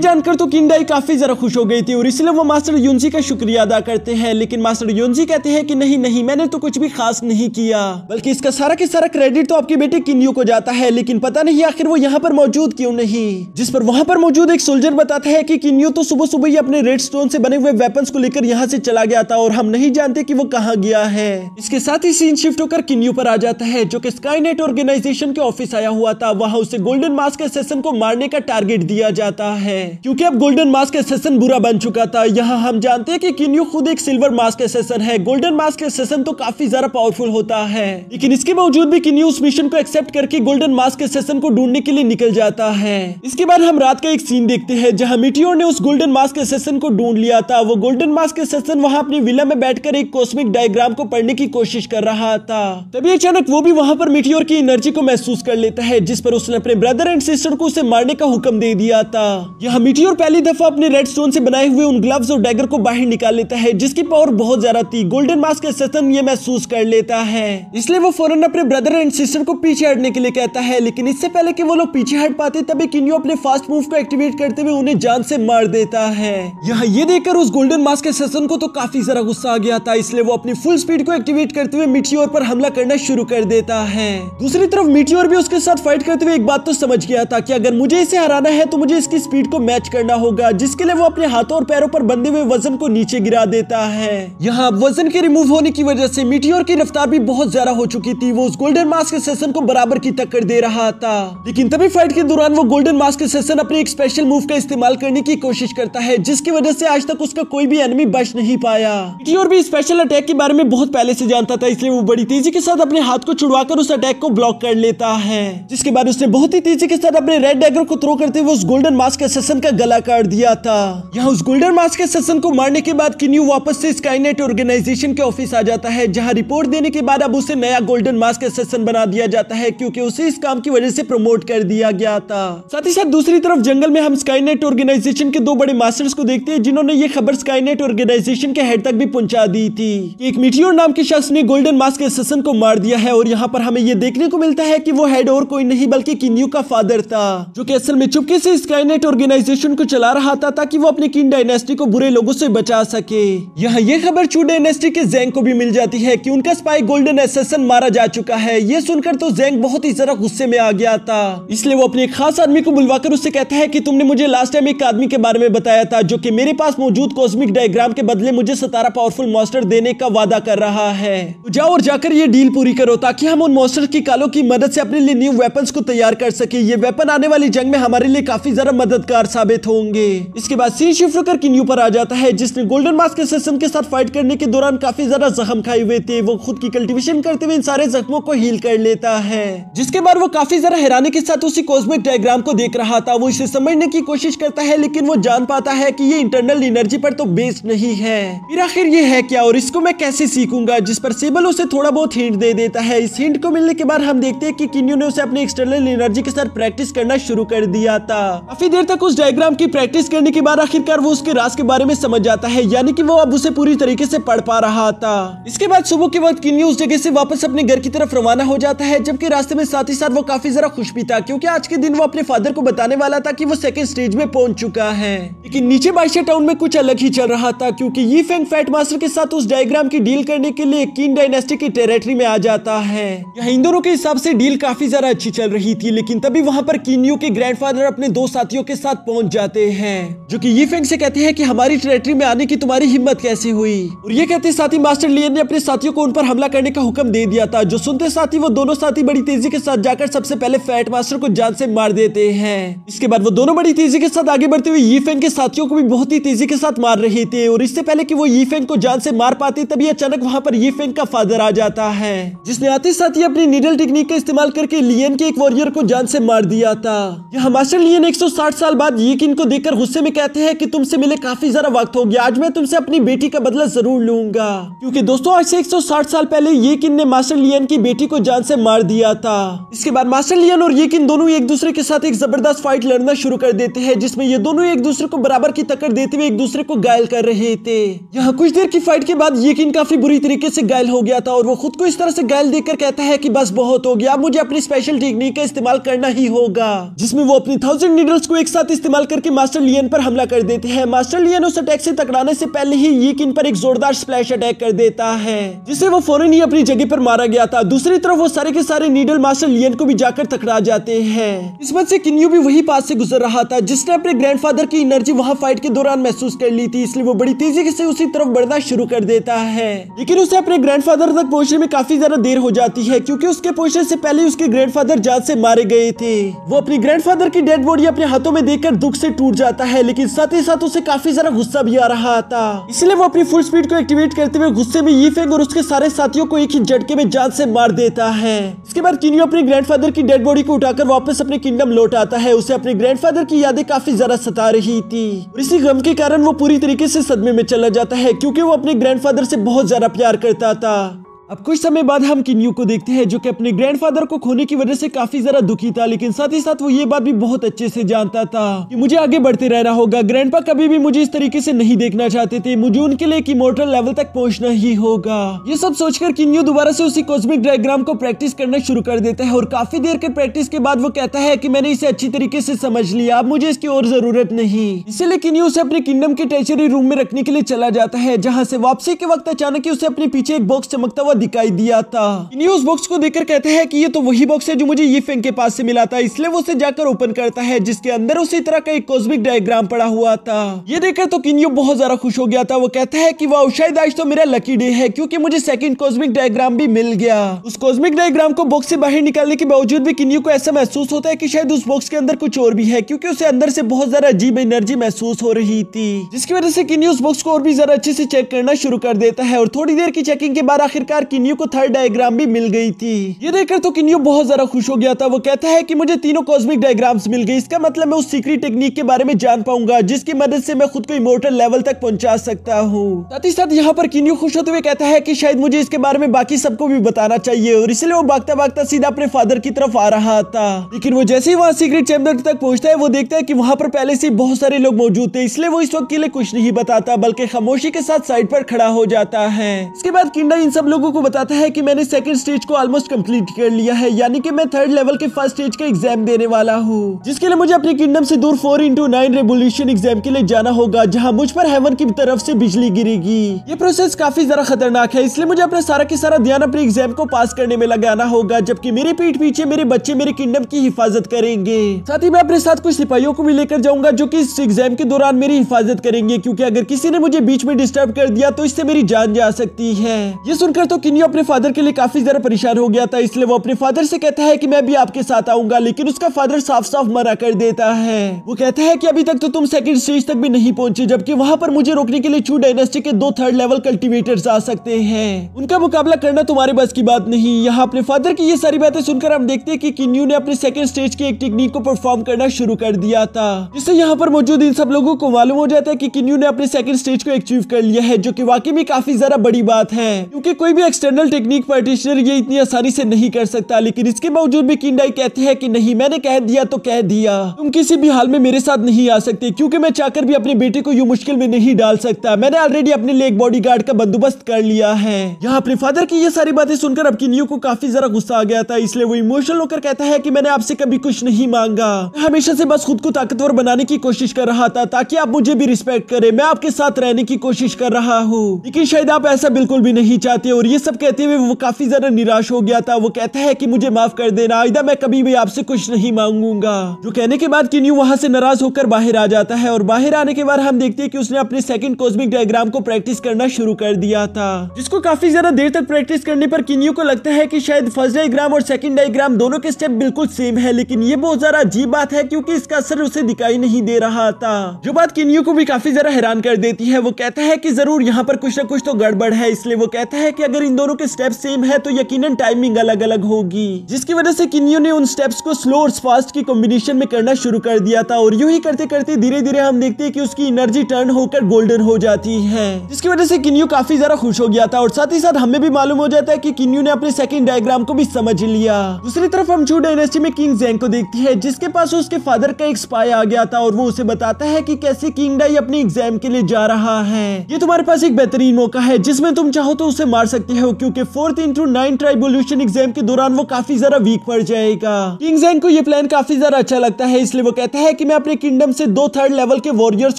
जानकर तो किंडाई काफी ज्यादा खुश हो गई थी और इसलिए वो मास्टर युनजी का शुक्रिया अदा करते हैं, लेकिन मास्टर युनजी कहते हैं कि नहीं नहीं, मैंने तो कुछ भी खास नहीं किया, बल्कि इसका सारा के सारा क्रेडिट तो आपके बेटे किन्यू को जाता है। लेकिन पता नहीं आखिर वो यहाँ पर मौजूद क्यों नहीं, जिस पर वहाँ पर मौजूद एक सोल्जर बताता है कि किन्यू तो सुबह सुबह ही अपने रेड स्टोन से बने हुए वेपन्स को लेकर यहाँ से चला गया था और हम नहीं जानते कि वो कहाँ गया है। इसके साथ ही सीन शिफ्ट होकर किन्यू पर आ जाता है जो कि स्काईनेट ऑर्गेनाइजेशन के ऑफिस आया हुआ था। वहाँ उसे गोल्डन मास्क असैसिन को मारने का टारगेट दिया जाता है, क्योंकि अब गोल्डन मास्क असैसिन बुरा बन चुका था। यहाँ हम जानते हैं कि किन्यू खुद एक सिल्वर मास्क असैसिन है। गोल्डन मास्क असैसिन तो काफी ज्यादा पावरफुल होता है, लेकिन इसके बावजूद भी किन्यू उस मिशन को एक्सेप्ट करके गोल्डन मास्क असैसिन को ढूंढने के लिए निकल जाता है। इसके बाद हम रात का एक सीन देखते हैं जहां मीटियोर ने उस गोल्डन मास्क असैसिन को ढूंढ लिया था। वो गोल्डन मास्क असैसिन वहां अपनी विला में बैठकर एक कॉस्मिक डायग्राम को पढ़ने की कोशिश कर रहा था। तभी अचानक वो भी वहां पर मीटियोर की एनर्जी को महसूस कर लेता है, जिस पर उसने अपने ब्रदर एंड सिस्टर को उसे मारने का हुक्म दे दिया था। यहाँ मीटियोर पहली दफा अपने रेड स्टोन से बनाए हुए उन ग्लव्स और डैगर को बाहर निकाल लेता है, जिसकी पावर बहुत ज्यादा थी। गोल्डन मास्क असैसिन ये महसूस कर लेता है, इसलिए वो फौरन अपने ब्रदर एंड सिस्टर को पीछे हटने के लिए कहता है, लेकिन इससे पहले कि वो लोग पीछे हट पाते तभी किन्यू अपने फास्ट मूव को एक्टिवेट करते हुए उन्हें जान से मार देता है। यहाँ ये देखकर उस गोल्डन मास्क असैसिन को तो काफी ज्यादा गुस्सा आ गया था, इसलिए वो अपनी फुल स्पीड को एक्टिवेट करते हुए मीटियोर पर हमला करना शुरू कर देता है। दूसरी तरफ मीटियोर भी उसके साथ फाइट करते हुए एक बात तो समझ गया था कि अगर मुझे इसे हराना है तो मुझे इसकी स्पीड को मैच करना होगा, जिसके लिए वो अपने हाथों और पैरों पर बंधे हुए वजन को नीचे गिरा देता है। यहाँ वजन के रिमूव होने की वजह से मीटियोर की रफ्तार भी बहुत ज्यादा हो चुकी थी। वो उस गोल्डन मास्क असैसिन को बराबर की टक्कर दे रहा था, लेकिन तभी फाइट के दौरान वो गोल्डन मास्क असैसिन अपने एक स्पेशल मूव का इस्तेमाल करने की कोशिश करता है, जिसकी वजह से आज तक उसका कोई भी एनिमी बच नहीं पाया। मीटियोर भी स्पेशल अटैक के बारे में बहुत पहले से जानता था, इसलिए वो बड़ी तेजी के साथ अपने हाथ को छुड़वाकर उस अटैक को ब्लॉक कर लेता है, जिसके बाद उसने बहुत ही तेजी के साथ अपने रेड डैगर को थ्रो करते हुए उस गोल्डन मास्क असैसिन का गला काट दिया था। यहाँ उस गोल्डन मास्क असैसिन को मारने के बाद किन्यू वापस से स्काईनेट ऑर्गेनाइजेशन के ऑफिस आ जाता है, जहाँ रिपोर्ट देने के बाद अब उसे नया गोल्डन मास्क असैसिन बना दिया जाता है, क्योंकि उसे इस काम की वजह से प्रमोट कर दिया गया था। साथ ही साथ दूसरी तरफ जंगल में हम स्काईनेट ऑर्गेनाइजेशन के 2 बड़े मास्टर्स को देखते हैं, जिन्होंने ये खबर स्काईनेट ऑर्गेनाइजेशन के हेड तक भी पहुंचा दी थी कि एक मीटियोर नाम के शख्स ने गोल्डन मास्क असैसिन को मार दिया है। और यहाँ पर हमें ये देखने को मिलता है कि वो हेड और कोई नहीं बल्कि किन्यू का फादर था, जो कि असल में चुपके से स्काईनेट ऑर्गेनाइजेशन को चला रहा था ताकि वो अपनी किंग डायनेस्टी को बुरे लोगों से बचा सके। यहाँ ये खबर चू डायनेस्टी के ज़ैंग को भी मिल जाती है कि उनका स्पाई गोल्डन असैसिन मारा जा चुका है। ये सुनकर तो ज़ैंग बहुत ही ज्यादा गुस्से में आ गया था, इसलिए वो अपने एक खास आदमी को बुलवाकर उससे कहता है कि तुमने मुझे लास्ट टाइम एक आदमी के बारे में बताया था जो कि मेरे पास मौजूद कॉस्मिक डायग्राम के बदले मुझे 17 पावरफुल मॉन्स्टर देने का वादा कर रहा है। तो जाओ और जाकर ये डील पूरी करो ताकि हम उन मॉन्स्टर की कालों की मदद से अपने लिए न्यू वेपन्स को तैयार कर सके। ये वेपन आने वाली जंग में हमारे लिए काफी ज्यादा मददगार साबित होंगे। इसके बाद सीन शिफ्ट होकर किन्यू पर आ जाता है, जिसने गोल्डन मास्क असैसिन के साथ फाइट करने के दौरान काफी ज्यादा जख्म खाए हुए थे। वो खुद की कल्टीवेशन करते हुए इन सारे जख्मों को हील कर लेता है, जिसके बाद वो काफी ज्यादा हैरानी के साथ उसी कॉस्मिक डायग्राम को देख रहा था। वो इसे समझने की कोशिश करता है, लेकिन वो जान पाता है कि ये इंटरनल एनर्जी पर तो बेस्ड नहीं है। फिर आखिर ये है क्या और इसको मैं कैसे सीखूंगा, जिस पर सेबल उसे थोड़ा बहुत हिंट दे देता है। इस हिंट को मिलने के बाद हम देखते हैं कि किन्यू ने उसे अपने एक्सटर्नल एनर्जी के साथ प्रैक्टिस करना शुरू कर दिया था। काफी देर तक उस डायग्राम की प्रैक्टिस करने के बाद आखिरकार वो उसके राज के बारे में समझ जाता है, यानी कि वो अब उसे पूरी तरीके से पढ़ पा रहा था। इसके बाद सुबह के वक्त किन्यू उस जगह से वापस अपने घर की तरफ रवाना हो जाता है, जबकि रास्ते में साथ ही साथ वो काफी ज्यादा खुश भी था, क्योंकि आज के दिन वो अपने फादर को बताने वाला था कि वो सेकंड स्टेज में पहुंच चुका है। लेकिन नीचे बाइशा टाउन में कुछ अलग ही चल रहा था, क्योंकि यी फेंग फैट मास्टर के साथ उस डायग्राम की डील करने के लिए किन डायनेस्टी की टेरिटरी में आ जाता है। यहाँ इन दोनों के हिसाब से डील काफी ज्यादा अच्छी चल रही थी, लेकिन तभी वहां पर किन्यू के ग्रैंडफादर अपने दो साथियों के साथ पहुंच जाते हैं, जो कि यी फेंग से कहते हैं कि हमारी टेरिटरी में आने की तुम्हारी हिम्मत कैसे हुई। और ये कहते साथी मास्टर लियन ने अपने साथियों को उन पर हमला करने का हुक्म दे दिया था। जो सुनते साथी वो दोनों साथी बड़ी तेजी के साथ जाकर सबसे पहले फैट मास्टर को जान से मार देते हैं। इसके बाद वो दोनों बड़ी तेजी के साथ आगे बढ़ते हुए यी फेंग के साथियों को भी बहुत ही तेजी के साथ मार रहे थे। और इससे पहले कि वो यी फेंग को जान से मार पाते तभी अचानक वहां पर यी फेंग का फादर आ जाता है, जिसने आते साथ ही अपनी नीडल टेक्निक का इस्तेमाल करके लियन के एक वॉरियर को जान से मार दिया था। यहाँ मास्टर लियन 160 साल बाद यी किन को देखकर गुस्से में कहते हैं कि तुमसे मिले काफी ज्यादा वक्त हो गया, आज मैं तुमसे अपनी बेटी का बदला जरूर लूंगा। क्योंकि दोस्तों आज से 160 साल पहले यी किन ने मास्टर लियन की बेटी को जान से मार दिया था। इसके बाद मास्टर लियन और यी किन दोनों एक दूसरे के साथ एक जबरदस्त फाइट लड़ना शुरू कर देते हैं, जिसमें ये दोनों एक दूसरे को बराबर की टक्कर देते हुए एक दूसरे को घायल कर रहे थे। यहाँ कुछ देर की फाइट के बाद यी किन काफी बुरी तरीके से घायल हो गया था और वो खुद को इस तरह से घायल देखकर कहता है कि बस बहुत हो गया, अब मुझे अपनी स्पेशल टेक्निक का इस्तेमाल करना ही होगा, जिसमें वो अपनी 1000 नीडल्स को एक साथ इस्तेमाल करके मास्टर लियन पर हमला कर देते हैं। मास्टर लियन उस अटैक से टकराने से पहले ही यी किन पर एक जोरदार स्प्लैश अटैक कर देता है, जिससे वो फौरन ही अपनी जगह पर मारा गया था। दूसरी तरफ वो सारे के सारे नीडल मास्टर लियन को भी जाकर टकरा जाते हैं। इस वजह से किन्यू भी वही पास से गुजर रहा था, जिसने अपने ग्रैंडफादर की एनर्जी वहां फाइट के दौरान महसूस कर ली थी, इसलिए वो बड़ी तेजी से उसी तरफ बढ़ना शुरू कर देता है। लेकिन उसे अपने ग्रैंडफादर तक पहुंचने में काफी ज्यादा देर हो जाती है, क्योंकि उसके पहुंचने से पहले उसके ग्रैंडफादर जान से मारे गए थे। वो अपनी ग्रैंडफादर की डेड बॉडी अपने हाथों में देखकर दुख से टूट जाता है, लेकिन साथ ही साथ उसे काफी ज्यादा गुस्सा भी आ रहा था, इसलिए वो अपनी फुल स्पीड को एक्टिवेट करते हुए गुस्से में यी फेंग और उसके सारे साथियों को एक ही झटके में जान से मार देता है। इसके बाद किन्यू अपने ग्रैंडफादर की डेड बॉडी को उठाकर वापस अपने किंगडम लौट आता है। उसे अपने ग्रैंडफादर की यादें काफी ज्यादा सता रही थी और इसी गम के कारण वो पूरी तरीके से सदमे में चला जाता है, क्योंकि वो अपने ग्रैंडफादर से बहुत ज्यादा प्यार करता था। अब कुछ समय बाद हम किन्यू को देखते हैं, जो कि अपने ग्रैंडफादर को खोने की वजह से काफी ज्यादा दुखी था, लेकिन साथ ही साथ वो ये बात भी बहुत अच्छे से जानता था कि मुझे आगे बढ़ते रहना होगा। ग्रैंडपा कभी भी मुझे इस तरीके से नहीं देखना चाहते थे, मुझे उनके लिए एक इमॉर्टल लेवल तक पहुंचना ही होगा। ये सब सोचकर किन्यू दोबारा से उसी कॉस्मिक डायग्राम को प्रैक्टिस करना शुरू कर देता है और काफी देर के प्रैक्टिस के बाद वो कहता है कि मैंने इसे अच्छी तरीके से समझ लिया, अब मुझे इसकी और जरूरत नहीं। इसीलिए किन्यू उसे अपने किंगडम के ट्रेजरी रूम में रखने के लिए चला जाता है, जहाँ से वापसी के वक्त अचानक ही उसे अपने पीछे एक बॉक्स चमकता हुआ दिखाई दिया था। किन्यू उस बॉक्स को देखकर कहते हैं कि ये तो वही बॉक्स है जो मुझे यी फेंग के पास से मिला था, इसलिए वो उसे जाकर ओपन करता है, जिसके अंदर उसी तरह का एक कॉस्मिक डायग्राम पड़ा हुआ था। ये देखकर तो किन्यू बहुत ज्यादा खुश हो गया था। वो कहता है कि वाह, शायद आज तो मेरा लकी डे है, क्योंकि मुझे सेकंड कॉस्मिक डायग्राम भी मिल गया। उस कॉस्मिक डायग्राम को बॉक्स से बाहर निकालने के बावजूद भी किन्यू को ऐसा महसूस होता है कि शायद उस बॉक्स के अंदर कुछ और भी है, क्योंकि उसे अंदर से बहुत ज्यादा अजीब एनर्जी महसूस हो रही थी, जिसकी वजह से किन्यू उस बॉक्स को और भी ज्यादा अच्छे से चेक करना शुरू कर देता है। और थोड़ी देर की चेकिंग के बाद आखिरकार किन्यू को थर्ड डायग्राम भी मिल गई थी। ये देखकर तो किन्यू बहुत ज्यादा खुश हो गया था। वो कहता है कि मुझे तीनों कॉस्मिक डायग्राम्स मिल गए, इसका मतलब मैं उस सीक्रेट टेक्निक के बारे में जान पाऊंगा, जिसकी मदद से मैं खुद को इमॉर्टल लेवल तक पहुंचा सकता हूँ। साथ ही साथ यहाँ पर किन्यू खुश होते हुए कहता है कि शायद मुझे इसके बारे में बाकी सबको भी बताना चाहिए, और इसलिए वो भागता भागता सीधा अपने फादर की तरफ आ रहा था। लेकिन वो जैसे ही वहाँ सीक्रेट चैम्बर तक पहुंचता है, वो देखता है कि वहाँ पर पहले से बहुत सारे लोग मौजूद थे, इसलिए वो इस वक्त के लिए कुछ नहीं बताता, बल्कि खामोशी के साथ साइड पर खड़ा हो जाता है। इसके बाद किंडा इन सब लोगों को बताता है कि मैंने सेकंड स्टेज को ऑलमोस्ट कंप्लीट कर लिया है, यानी कि मैं थर्ड लेवल के फर्स्ट स्टेज का एग्जाम देने वाला हूँ, जिसके लिए मुझे अपने किंगडम से दूर 4x9 रेवोल्यूशन एग्जाम के लिए जाना होगा, जहाँ मुझ पर हेवन की तरफ से बिजली गिरेगी। ये प्रोसेस काफी ज्यादा खतरनाक है, इसलिए मुझे अपना सारा के सारा ध्यान अपने एग्जाम को पास करने में लगाना होगा, जबकि मेरे पीठ पीछे मेरे बच्चे मेरे किंगडम की हिफाजत करेंगे। साथ ही मैं अपने साथ कुछ सिपाहियों को भी लेकर जाऊंगा, जो कि इस एग्जाम के दौरान मेरी हिफाजत करेंगे, क्योंकि अगर किसी ने मुझे बीच में डिस्टर्ब कर दिया तो इससे मेरी जान जा सकती है। ये सुनकर तो किन्यू अपने फादर के लिए काफी ज्यादा परेशान हो गया था, इसलिए वो अपने फादर से कहता है कि मैं भी आपके साथ आऊंगा, लेकिन उसका फादर साफ साफ मना कर देता है। वो कहता है कि अभी तक तो तुम सेकंड स्टेज तक भी नहीं पहुंचे, जबकि वहां पर मुझे रोकने के लिए चू डायनेस्टी के 2 थर्ड लेवल कल्टीवेटर्स आ सकते हैं, उनका मुकाबला करना तुम्हारे बस की बात नहीं। यहाँ अपने फादर की ये सारी बातें सुनकर हम देखते हैं कि किन्यू ने अपने सेकंड स्टेज की एक टेक्निक को परफॉर्म करना शुरू कर दिया था, जिससे यहाँ पर मौजूद इन सब लोगों को मालूम हो जाता है कि किन्यू ने अपने सेकंड स्टेज को अचीव कर लिया है, जो कि वाकई में काफी ज्यादा बड़ी बात है, क्योंकि कोई भी एक्सटर्नल टेक्निक प्रैक्टिशनर ये इतनी आसानी से नहीं कर सकता, लेकिन इसके बावजूद भी किंडाई कहते हैं कि नहीं, मैंने कह दिया तो कह दिया, तुम किसी भी हाल में मेरे साथ नहीं आ सकते, क्योंकि मैं चाहकर भी अपने बेटे को यूं मुश्किल में नहीं डाल सकता। मैंने ऑलरेडी अपने लिए एक बॉडीगार्ड का बंदोबस्त कर लिया है। यहाँ अपने फादर की ये सारी बातें सुनकर अब किन्यू को काफी जरा गुस्सा आ गया था, इसलिए वो इमोशनल होकर कहता है कि मैंने आपसे कभी कुछ नहीं मांगा, हमेशा से बस खुद को ताकतवर बनाने की कोशिश कर रहा था ताकि आप मुझे भी रिस्पेक्ट करें। मैं आपके साथ रहने की कोशिश कर रहा हूँ, लेकिन शायद आप ऐसा बिल्कुल भी नहीं चाहते। और ये सब कहते हुए वो काफी ज्यादा निराश हो गया था। वो कहता है कि मुझे माफ कर देना आइदा, मैं कभी भी आपसे कुछ नहीं मांगूंगा। जो कहने के बाद किन्यू वहां से नाराज होकर बाहर आ जाता है और बाहर आने के बाद हम देखते हैं कि उसने अपने सेकंड कॉस्मिक डायग्राम को प्रैक्टिस करना शुरू कर दिया था, जिसको काफी ज्यादा देर तक प्रैक्टिस करने पर किन्यू को लगता है कि शायद फर्स्ट डायग्राम और सेकंड डायग्राम दोनों के स्टेप बिल्कुल सेम है। लेकिन ये बहुत ज्यादा अजीब बात है क्योंकि इसका असर उसे दिखाई नहीं दे रहा था, जो बात किन्यू को भी काफी ज्यादा हैरान कर देती है। वो कहता है कि जरूर यहाँ पर कुछ ना कुछ तो गड़बड़ है, इसलिए वो कहता है कि अगर इन दोनों के स्टेप सेम है तो यकीनन टाइमिंग अलग अलग होगी, जिसकी वजह से किन्यू ने उन स्टेप्स को स्लो और फास्ट की कॉम्बिनेशन में करना शुरू कर दिया था। और यूं ही करते करते धीरे धीरे हम देखते हैं कि उसकी एनर्जी टर्न होकर गोल्डन हो जाती है, जिसकी वजह से किन्यू काफी ज्यादा खुश हो गया था। और साथ ही साथ हमें भी मालूम हो जाता है कि किन्यू ने अपने सेकंड डायग्राम को भी समझ लिया। दूसरी तरफ हम चू डायनेस्टी में किंग ज़ेंग को देखते हैं, जिसके पास उसके फादर का एक स्पाई आ गया था और वो उसे बताता है कि कैसे किंग डाई अपनी एग्जाम के लिए जा रहा है। ये तुम्हारे पास एक बेहतरीन मौका है जिसमें तुम चाहो तो उसे मार सकते हो, क्योंकि 4x9 ट्राइबोल्यूशन एग्जाम के दौरान वो काफी ज्यादा वीक पड़ जाएगा। किंग ज़ेंग को ये प्लान काफी ज्यादा अच्छा लगता है, इसलिए वो कहता है कि मैं अपने किंगडम से 2 थर्ड लेवल के वॉरियर्स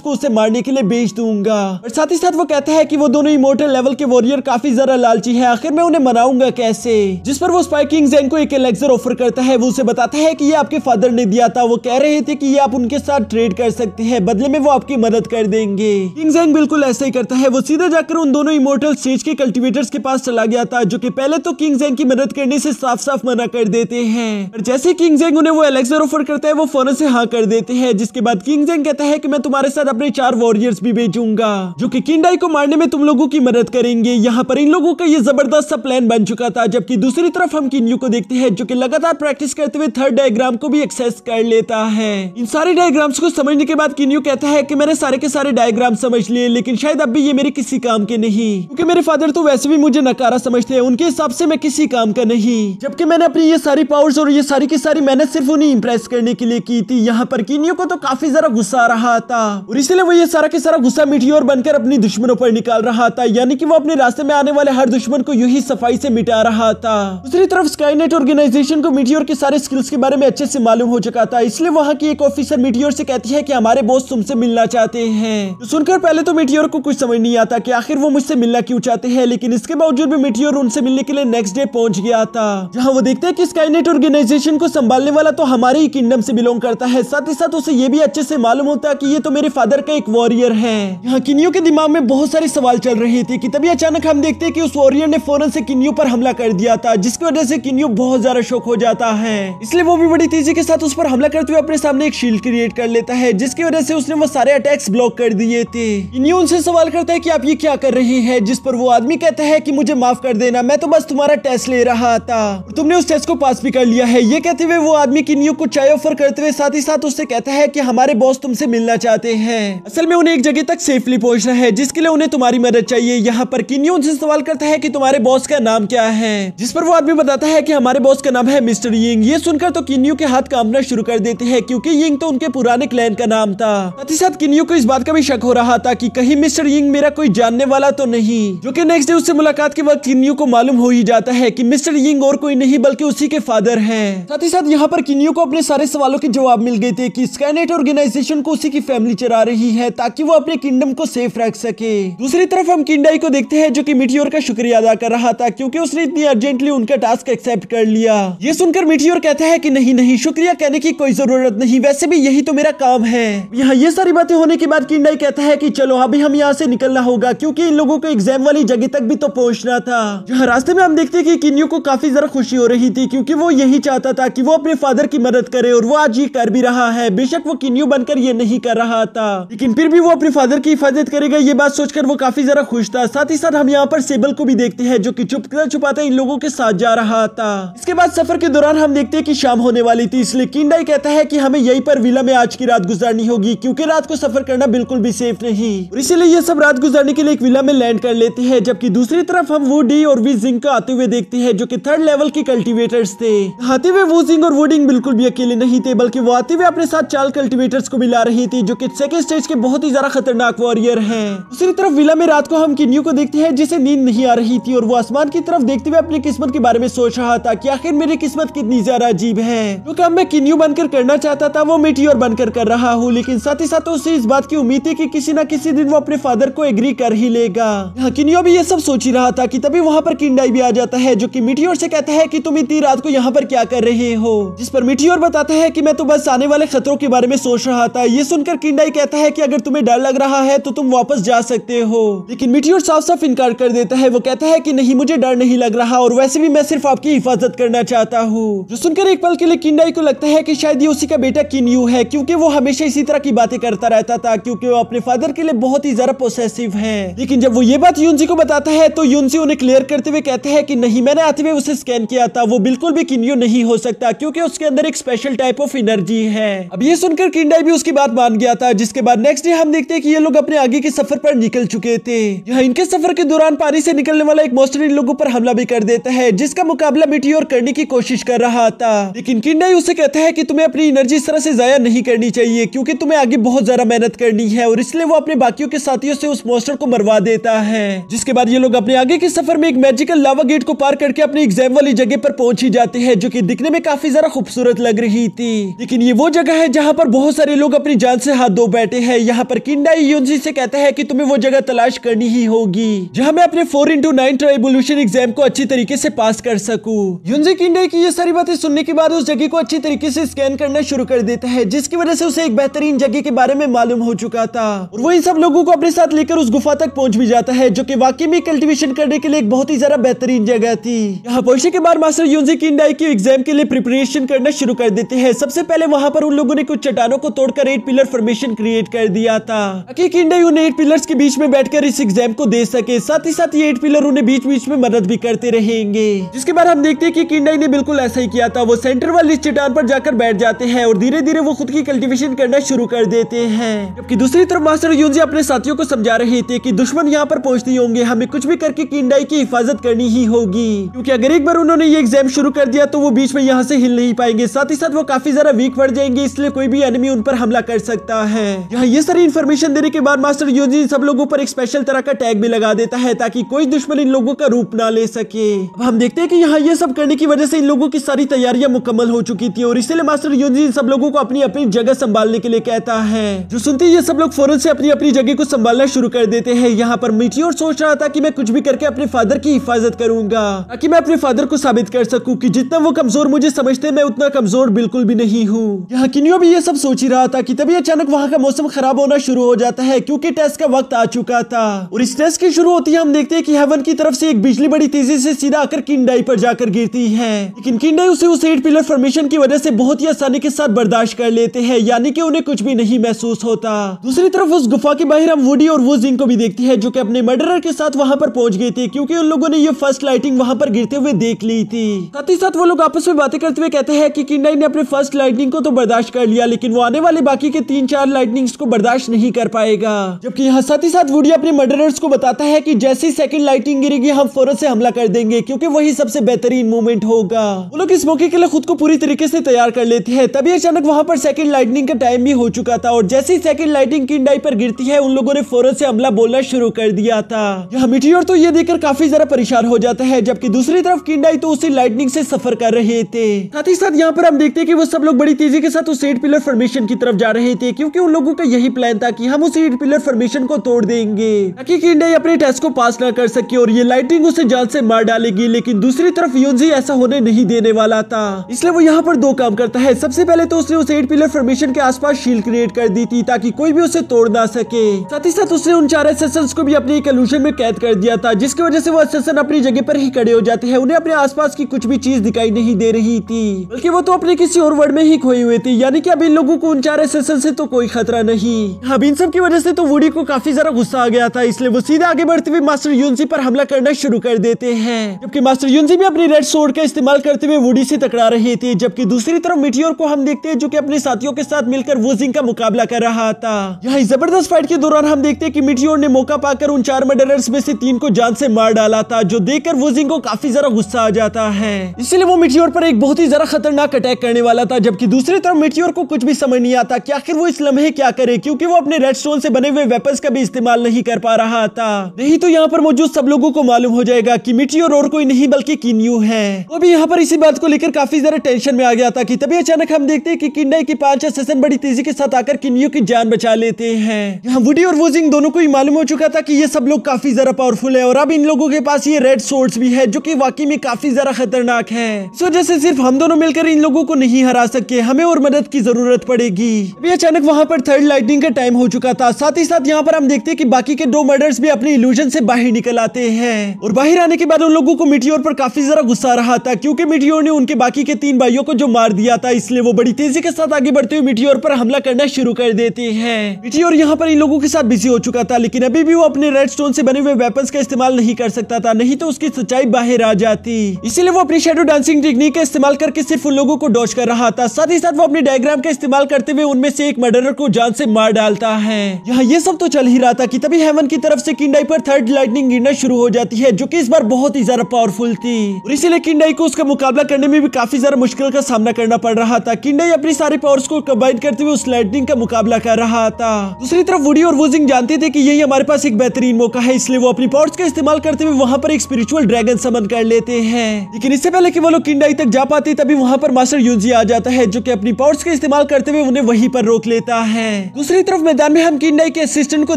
को उसे मारने के लिए भेज दूंगा। और साथ ही साथ वो कहता है कि वो दोनों इमोर्टल लेवल के वॉरियर काफी ज्यादा लालची है, आखिर मैं उन्हें मनाऊंगा कैसे। जिस पर वो स्पाई किंग ज़ेंग को एक एलेक्सर ऑफर करता है। वो उसे बताता है कि ये आपके फादर ने दिया था, वो कह रहे थे कि ये आप उनके साथ ट्रेड कर सकते हैं, बदले में वो आपकी मदद कर देंगे। किंग ज़ेंग बिल्कुल ऐसा ही करता है, वो सीधा जाकर उन दोनों इमोर्टल स्टेज के कल्टीवेटर्स के पास चला गया था, जो कि पहले तो किंग ज़ेंग की मदद करने से साफ साफ मना कर देते हैं। और जैसे किंग ज़ेंग उन्हें वो एलेक्सर ऑफर करता है वो फौरन से हाँ कर देते हैं, जिसके बाद किंग ज़ेंग कहता है कि मैं तुम्हारे साथ अपने 4 वॉरियर्स भी भेजूंगा जो कि किंग डाई को मारने में तुम लोगों की मदद करेंगे। यहाँ पर इन लोगों का ये जबरदस्त सा प्लान बन चुका था, जबकि दूसरी तरफ हम किन्यू को देखते हैं जो कि लगातार प्रैक्टिस करते हुए थर्ड डायग्राम को भी एक्सेस कर लेता है। इन सारे डायग्राम्स को समझने के बाद किन्यू कहता है कि मैंने सारे के सारे डायग्राम समझ लिए, लेकिन शायद अब भी ये मेरे किसी काम के नहीं, क्योंकि मेरे फादर तो वैसे भी मुझे नकारा समझते हैं, उनके हिसाब से मैं किसी काम का नहीं, जबकि मैंने अपनी ये सारी पावर्स और ये सारी की सारी मेहनत सिर्फ उन्हें इंप्रेस करने के लिए की थी। यहाँ पर किन्यू को तो काफी ज्यादा गुस्सा आ रहा था और इसलिए वो ये सारा के सारा गुस्सा मीटियोर बनकर अपनी दुश्मनों पर निकाल रहा था, यानी कि वो अपने रास्ते में आने वाले हर दुश्मन को यूं ही सफाई से मिटा रहा था। दूसरी तरफ स्काईनेट ऑर्गेनाइजेशन को मीटियोर के सारे स्किल्स के बारे में अच्छे से मालूम हो चुका था, इसलिए वहाँ की एक ऑफिसर मीटियोर से कहती है कि हमारे बॉस तुमसे मिलना चाहते हैं। तो सुनकर पहले तो मीटियोर को कुछ समझ नहीं आता कि आखिर वो मुझसे मिलना क्यों चाहते हैं, लेकिन इसके बावजूद भी मीटियोर उनसे मिलने के लिए नेक्स्ट डे पहुंच गया था, जहाँ वो देखते हैं कि स्काईनेट ऑर्गेनाइजेशन को संभालने वाला तो हमारे ही किंगडम से बिलोंग करता है। साथ ही साथ उसे ये भी अच्छे से मालूम होता है कि ये तो मेरे फादर का एक वॉरियर है। यहाँ किन्यू के दिमाग में बहुत सारे सवाल चल रहे थे कि तभी अचानक हम देखते हैं कि उस वॉरियर ने फौरन से किन्यू पर हमला कर दिया था, जिसकी वजह से किन्यू बहुत ज्यादा शॉक हो जाता है। इसलिए वो भी बड़ी तेजी के साथ उस पर हमला करते हुए अपने सामने एक शील्ड क्रिएट कर लेता है, जिसकी वजह से उसने वो सारे अटैक्स ब्लॉक कर दिए थे। किन्यू उनसे सवाल करता है कि आप ये क्या कर रहे हैं, जिस पर वो आदमी कहता है कि मुझे माफ कर देना, मैं तो बस तुम्हारा टेस्ट ले रहा था और तुमने उस टेस्ट को पास भी कर लिया है। ये कहते हुए वो आदमी किन्यू को चाय ऑफर करते हुए साथ ही साथ उससे कहता है कि हमारे बॉस तुमसे मिलना चाहते हैं, असल में उन्हें एक जगह तक सेफली पहुंचना है, जिसके लिए उन्हें तुम्हारी मदद चाहिए। यहाँ पर किन्यू उनसे सवाल करता है कि तुम्हारे बॉस का नाम क्या है, जिस पर वो आदमी बताता है कि हमारे बॉस का नाम है मिस्टर यिंग। ये सुनकर तो किन्यू के हाथ कांपना शुरू कर देते हैं, क्योंकि यिंग तो उनके पुराने क्लैन का नाम था। साथ ही साथ किन्यू को इस बात का भी शक हो रहा था कि कहीं मिस्टर यिंग मेरा कोई जानने वाला तो नहीं, जो कि नेक्स्ट डे उससे मुलाकात के वक्त किन्यू को मालूम हो ही जाता है कि मिस्टर यिंग और कोई नहीं बल्कि उसी के फादर हैं। साथ ही साथ यहाँ पर किन्यू को अपने सारे सवालों के जवाब मिल गए थे कि स्काईनेट ऑर्गेनाइजेशन को उसी की फैमिली चला रही है ताकि वो अपने किंगडम को सेफ रख सके। दूसरी तरफ हम किंग डाई को देखते हैं जो कि मीटियोर का शुक्रिया अदा कर रहा था, क्योंकि उसने इतनी अर्जेंटली उनका टास्क एक्सेप्ट कर लिया। ये सुनकर मीटियोर कहता है कि नहीं नहीं, शुक्रिया कहने की कोई जरूरत नहीं, वैसे भी यही तो मेरा काम है। यहाँ ये सारी बातें होने के बाद किंग डाई कहता है कि चलो अभी हम यहाँ से निकलना होगा, क्योंकि इन लोगों को एग्जाम वाली जगह तक भी तो पहुंचना था। जहाँ रास्ते में हम देखते हैं कि किन्यू को काफी जरा खुशी हो रही थी, क्योंकि वो यही चाहता था कि वो अपने फादर की मदद करे और वो आज ये कर भी रहा है। बेशक वो किन्यू बनकर ये नहीं कर रहा था, लेकिन फिर भी वो अपने फादर की हिफाजत करेगा, ये बात सोचकर वो काफी जरा खुश था। साथ ही साथ हम यहाँ पर सेबल को भी देखते हैं जो कि चुपता छुपाता इन लोगों के साथ जा रहा था। इसके बाद सफर के दौरान हम देखते हैं कि शाम होने वाली थी, इसलिए किंग डाई कहता है कि हमें यहीं पर विला में आज की रात गुजारनी होगी, क्योंकि रात को सफर करना बिल्कुल भी सेफ नहीं, और इसीलिए ये सब रात गुजारने के लिए एक विला में लैंड कर लेते हैं। जबकि दूसरी तरफ हम वुडी और वी जिंग को आते हुए देखते हैं, जो कि 3rd लेवल के कल्टीवेटर्स थे। आते हुए वो जिंग और वुडिंग बिल्कुल भी अकेले नहीं थे, बल्कि वो आते हुए अपने साथ 4 कल्टीवेटर्स को मिला रही थी, जो कि 2nd स्टेज के बहुत ही ज्यादा खतरनाक वॉरियर हैं। दूसरी तरफ विला में रात को हम किन्यू को देखते हैं, जिसे नींद नहीं आ रही थी और वो आसमान की तरफ देखते हुए अपनी किस्मत के बारे में सोच रहा था कि आखिर मेरी किस्मत कितनी ज्यादा अजीब है। जो काम मैं किन्यू बनकर करना चाहता था वो मीटियोर बनकर कर रहा हूँ, लेकिन साथ ही साथ उसे इस बात की उम्मीद थी कि किसी न किसी दिन वो अपने फादर को एग्री कर ही लेगा। यहाँ किन्यू भी ये सब सोच ही रहा था कि तभी वहाँ पर किंडाई भी आ जाता है, जो कि मीटियोर से कहता है कि तुम इतनी रात को यहाँ पर क्या कर रहे हो। जिस पर मीटियोर बताता है कि मैं तो बस आने वाले खतरों के बारे में सोच रहा था। ये सुनकर किंडाई कहता है कि अगर तुम्हें डर लग रहा है तो तुम वापस जा सकते हो, लेकिन मीटियोर साफ साफ इनकार कर देता है। वो कहता है कि नहीं, मुझे डर नहीं लग रहा और वैसे भी मैं सिर्फ आपकी हिफाजत करना चाहता हूँ। जो सुनकर एक पल के लिए किंडाई को लगता है कि शायद ये उसी का बेटा किन्यू है, क्योंकि वो हमेशा इसी तरह की बातें करता रहता था, क्योंकि वो अपने फादर के लिए बहुत ही ज्यादा पोसेसिव है। लेकिन जब वो ये बात यूनजी को बताता है तो यूनजी उन्हें क्लियर करते हुए कहते हैं कि नहीं, मैंने आते हुए उसे स्कैन किया था, वो बिल्कुल भी किन्यू नहीं हो सकता, क्योंकि उसके अंदर एक स्पेशल टाइप ऑफ एनर्जी है। अब ये सुनकर किंडाई भी उसकी बात मान गया था। जिसके बाद नेक्स्ट डे हम देखते हैं कि ये लोग अपने आगे के सफर पर निकल चुके थे। यहाँ इनके सफर के दौरान पानी से निकलने वाला एक मॉन्स्टर इन लोगों पर हमला भी कर देता है, जिसका मुकाबला मीटियोर करने की कोशिश कर रहा था। लेकिन किंडाई उसे कहता है कि तुम्हें अपनी एनर्जी इस तरह से जाया नहीं करनी चाहिए, क्योंकि तुम्हें आगे बहुत ज्यादा मेहनत करनी है, और इसलिए वो अपने बाकियों के साथियों से उस मॉन्स्टर को मरवा देता है। जिसके बाद ये लोग अपने आगे के सफर में एक मैजिकल लावा गेट को पार करके अपनी एग्जाम वाली जगह पर पहुंच ही जाते हैं, जो कि दिखने में काफी ज्यादा खूबसूरत लग रही थी। लेकिन ये वो जगह है जहाँ पर बहुत सारे लोग अपनी जान से हाथ धो बैठे हैं। यहाँ पर किंडाई यूनजी से कहता है कि तुम्हें वो जगह तलाश करनी ही होगी जहाँ मैं अपने 4x9 ट्राइबोल्यूशन एग्जाम को अच्छी तरीके से पास कर सकूं। यूनजी किंडाई की ये सारी बातें सुनने के बाद उस जगह को अच्छी तरीके से स्कैन करना शुरू कर देता है, जिसकी वजह से उसे एक बेहतरीन जगह के बारे में मालूम हो चुका था, और वो इन सब लोगों को अपने साथ लेकर उस गुफा तक पहुंच भी जाता है, जो कि वाकई में कल्टीवेशन करने के लिए एक बहुत ही ज्यादा बेहतरीन जगह थी। यहाँ पहुंचने के बाद मास्टर यूनजी किंडाई की एग्जाम के लिए प्रिपरेशन करना शुरू कर देते हैं। सबसे पहले वहां पर उन लोगों ने कुछ चट्टानों को तोड़कर 8 पिलर फॉर्मेशन क्रिएट कर दिया था, ताकि किंडाई उन्हें 8 पिलर्स के बीच में बैठकर इस एग्जाम को दे सके। साथ ही साथ ये 8 पिलर उन्हें बीच बीच में मदद भी करते रहेंगे। जिसके बाद हम देखते हैं कि किंडाई ने बिल्कुल ऐसा ही किया था। वो सेंटर वाली चट्टान पर जाकर बैठ जाते हैं और धीरे धीरे वो खुद की कल्टीवेशन करना शुरू कर देते हैं। जबकि दूसरी तरफ मास्टर यूनजी अपने साथियों को समझा रहे थे कि दुश्मन यहाँ पर पहुंचते होंगे, हमें कुछ भी करके किंडाई की हिफाजत करनी ही होगी, क्योंकि अगर एक बार उन्होंने ये एग्जाम शुरू कर दिया तो वो बीच में यहाँ से हिल नहीं पाएंगे। साथ ही साथ वो काफी ज्यादा वीक पड़ जाएंगे, इसलिए कोई भी एनिमी उन पर हमला कर सकता है। यहाँ ये सारी इन्फॉर्मेशन देने के बाद मास्टर यूनजी सब लोगों पर एक स्पेशल तरह का टैग भी लगा देता है, ताकि कोई दुश्मन इन लोगों का रूप ना ले सके। अब हम देखते हैं कि यहाँ ये सब करने की वजह से इन लोगों की सारी तैयारियां मुकम्मल हो चुकी थी, और इसलिए मास्टर यूनजी इन सब लोगों को अपनी अपनी जगह संभालने के लिए कहता है। जो सुनते ही ये सब लोग फौरन से अपनी अपनी जगह को संभालना शुरू कर देते हैं। यहाँ पर मीटियोर सोच रहा था कि मैं कुछ भी करके अपने फादर की हिफाजत करूंगा, ताकि मैं अपने फादर को साबित कर सकूं कि जितना वो कमजोर मुझे समझते हैं मैं उतना कमजोर बिल्कुल भी नहीं हूँ। यहाँ किन्यू भी ये सब सोच ही रहा था कि तभी अचानक वहाँ का मौसम खराब होना शुरू हो जाता है, क्योंकि टेस्ट का वक्त आ चुका था। और इस टेस्ट की शुरू होती है हम देखते हैं कि हेवन की तरफ से एक बिजली बड़ी तेजी से सीधा आकर किंडाई पर जाकर गिरती है, लेकिन किंडाई उसे उस 8 पिलर फॉर्मेशन की वजह से बहुत ही आसानी के साथ बर्दाश्त कर लेते हैं, यानी कि उन्हें कुछ भी नहीं महसूस होता। दूसरी तरफ उस गुफा के बाहर हम वुडी और वो जिंग को भी देखते हैं, जो कि अपने मर्डरर के साथ वहां पर पहुंच गए थे, क्योंकि उन लोगों ने ये फर्स्ट लाइटिंग वहां पर गिरते हुए देख ली थी। साथ ही साथ वो लोग आपस में बातें करते हुए कहते हैं कि किंडाई ने अपने फर्स्ट लाइटनिंग को तो बर्दाश्त कर लिया, लेकिन वो आने वाले बाकी के 3-4 लाइटनिंग्स को बर्दाश्त नहीं कर पाएगा। जबकि यहाँ साथ ही साथ वुडी अपने मर्डरर्स को बताता है कि जैसी सेकंड लाइटिंग गिरेगी हम फौरन से हमला कर देंगे, क्योंकि वही सबसे बेहतरीन मोमेंट होगा। वो लोग इस मौके के लिए खुद को पूरी तरीके से तैयार कर लेते हैं। तभी अचानक वहां पर सेकंड लाइटनिंग का टाइम भी हो चुका था, और जैसे ही सेकंड लाइटनिंग किंडाई पर गिरती है उन लोगों ने फौरन से हमला बोलना शुरू कर दिया था। यहाँ मीटियोर तो ये देखकर काफी ज्यादा परेशान हो जाता है, जबकि दूसरी तरफ किंडाई तो उसी लाइटनिंग से सफर कर रहे थे। साथ ही साथ यहाँ पर हम देखते हैं कि वो सब लोग बड़ी तेजी के साथ उस 8 पिलर फॉर्मेशन की तरफ जा रहे थे, क्योंकि उन लोगों का यही प्लान था कि हम उस 8 पिलर फॉर्मेशन को तोड़ देंगे, ताकि किंडाई अपने टेस्ट को पास ना कर सके और ये लाइटिंग उसे जान से मार डालेगी। लेकिन दूसरी तरफ यूनजी ऐसा होने नहीं देने वाला था, इसलिए वो यहाँ पर 2 काम करता है। सबसे पहले तो उसने उस 8 पिलर फॉर्मेशन के आसपास शील्ड क्रिएट कर दी थी, ताकि कोई भी उसे तोड़ ना सके। साथ ही साथ उसने उन 4 असैसिन्स को भी अपने एक इल्यूजन में कैद कर दिया था, जिसकी वजह से वो असैसिन अपनी जगह पर ही खड़े हो जाते हैं। उन्हें अपने आसपास की कुछ भी चीज दिखाई नहीं दे रही थी, बल्कि वो तो अपने किसी और वर्ल्ड में ही खोए हुए थे, यानी कि अब इन लोगों को उन 4 असैसिन से तो कोई खतरा नहीं। हाँ, इन सब की वजह से तो वुडी को काफी ज्यादा गुस्सा आ गया था, इसलिए वो सीधे आगे बढ़ते हुए मास्टर यूनजी पर हमला करना शुरू कर देते हैं। जबकि मास्टर यूनजी भी अपनी रेड सोर्ड का इस्तेमाल करते हुए वुडी से टकरा रहे थे, जबकि दूसरी तरफ मीटियोर को हम देखते हैं जो कि अपने साथियों के साथ मिलकर वुजिंग का मुकाबला कर रहा था। यहाँ जबरदस्त फाइट के दौरान हम देखते हैं कि मीटियोर ने मौका पाकर उन 4 मर्डरर्स में से 3 को जान से से मार डाला था, जो देखकर वुजिंग को काफी ज्यादा गुस्सा आ जाता है। इसलिए वो मीटियोर पर एक बहुत ही ज्यादा खतरनाक अटैक करने वाला था, जबकि दूसरी तरफ मीटियोर को कुछ भी समझ नहीं आता कि आखिर वो इस लम्हे क्या करे, क्योंकि वो अपने रेडस्टोन से बने हुए वेपन्स का भी इस्तेमाल नहीं कर पा रहा था। नहीं तो यहाँ पर मौजूद सब लोगों को मालूम हो जाएगा कि मीटियोर और कोई नहीं बल्कि किन्यू है। वो भी यहाँ पर इसी बात को लेकर काफी ज्यादा टेंशन में आ गया था कि तभी अचानक हम देखते हैं कि किंडाई की 5 असिस्टेंट बड़ी तेजी के साथ आकर किन्यू की जान बचा लेते हैं। यहाँ वुडी और वुजिंग दोनों को ही मालूम हो चुका था कि ये सब लोग काफी ज्यादा पावरफुल है और अब इन लोगों के पास ये रेड सोर्ड्स भी है, जो कि वाकई में काफी ज्यादा खतरनाक है। इस वजह से सिर्फ हम दोनों मिलकर इन लोगों को नहीं हरा सकते, हमें और मदद की जरूरत पड़ेगी। अभी अचानक वहाँ पर थर्ड लाइटनिंग का टाइम हो चुका था। साथ ही साथ यहाँ पर हम देखते हैं कि बाकी के 2 मर्डर्स भी अपने इल्यूजन से बाहर निकल आते हैं और बाहर आने के बाद उन लोगों को मीटियोर पर काफी ज्यादा गुस्सा आ रहा था, क्योंकि मीटियोर ने उनके बाकी के 3 भाइयों को जो मार दिया था। इसलिए वो बड़ी तेजी के साथ आगे बढ़ते हुए मीटियोर पर हमला करना शुरू कर देते हैं। मीटियोर यहाँ पर इन लोगों के साथ बिजी हो चुका था, लेकिन अभी भी वो अपने रेडस्टोन से बने हुए वेपन्स का इस्तेमाल नहीं कर सकता था, नहीं तो उसकी सच्चाई बाहर आ जाती। इसीलिए वो अपनी शैडो डांसिंग टेक्निक का इस्तेमाल करके सिर्फ उन लोगों को डॉज कर रहा था। साथ ही साथ वो अपने डायग्राम का इस्तेमाल करते हुए उनमें से एक मर्डरर को जान से मार डालता है। यहाँ ये सब तो चल ही रहा था कि तभी हेवन की तरफ से किंडाई पर थर्ड लाइटनिंग गिरना शुरू हो जाती है, जो कि इस बार बहुत ही ज्यादा पावरफुल थी और इसीलिए किंडाई को उसका मुकाबला करने में भी काफी ज्यादा मुश्किल का सामना करना पड़ रहा था। किंडाई अपनी सारी पावर्स को कंबाइन करते हुए उस लाइटनिंग का मुकाबला कर रहा था। दूसरी तरफ वुडी और वुजिंग जानते थे कि यही हमारे पास एक बेहतरीन मौका है, इसलिए वो अपनी पावर्स का इस्तेमाल करते हुए वहां पर एक स्पिरिचुअल ड्रैगन समन कर लेते हैं। लेकिन इससे पहले कि वो लोग किंडाई तक जा पाते तभी वहां पर मास्टर यूजी आ जाता है, जो कि अपनी पावर्स का इस्तेमाल करते हुए उन्हें वहीं पर रोक लेता है। दूसरी तरफ मैदान में हम किंडाई के असिस्टेंट को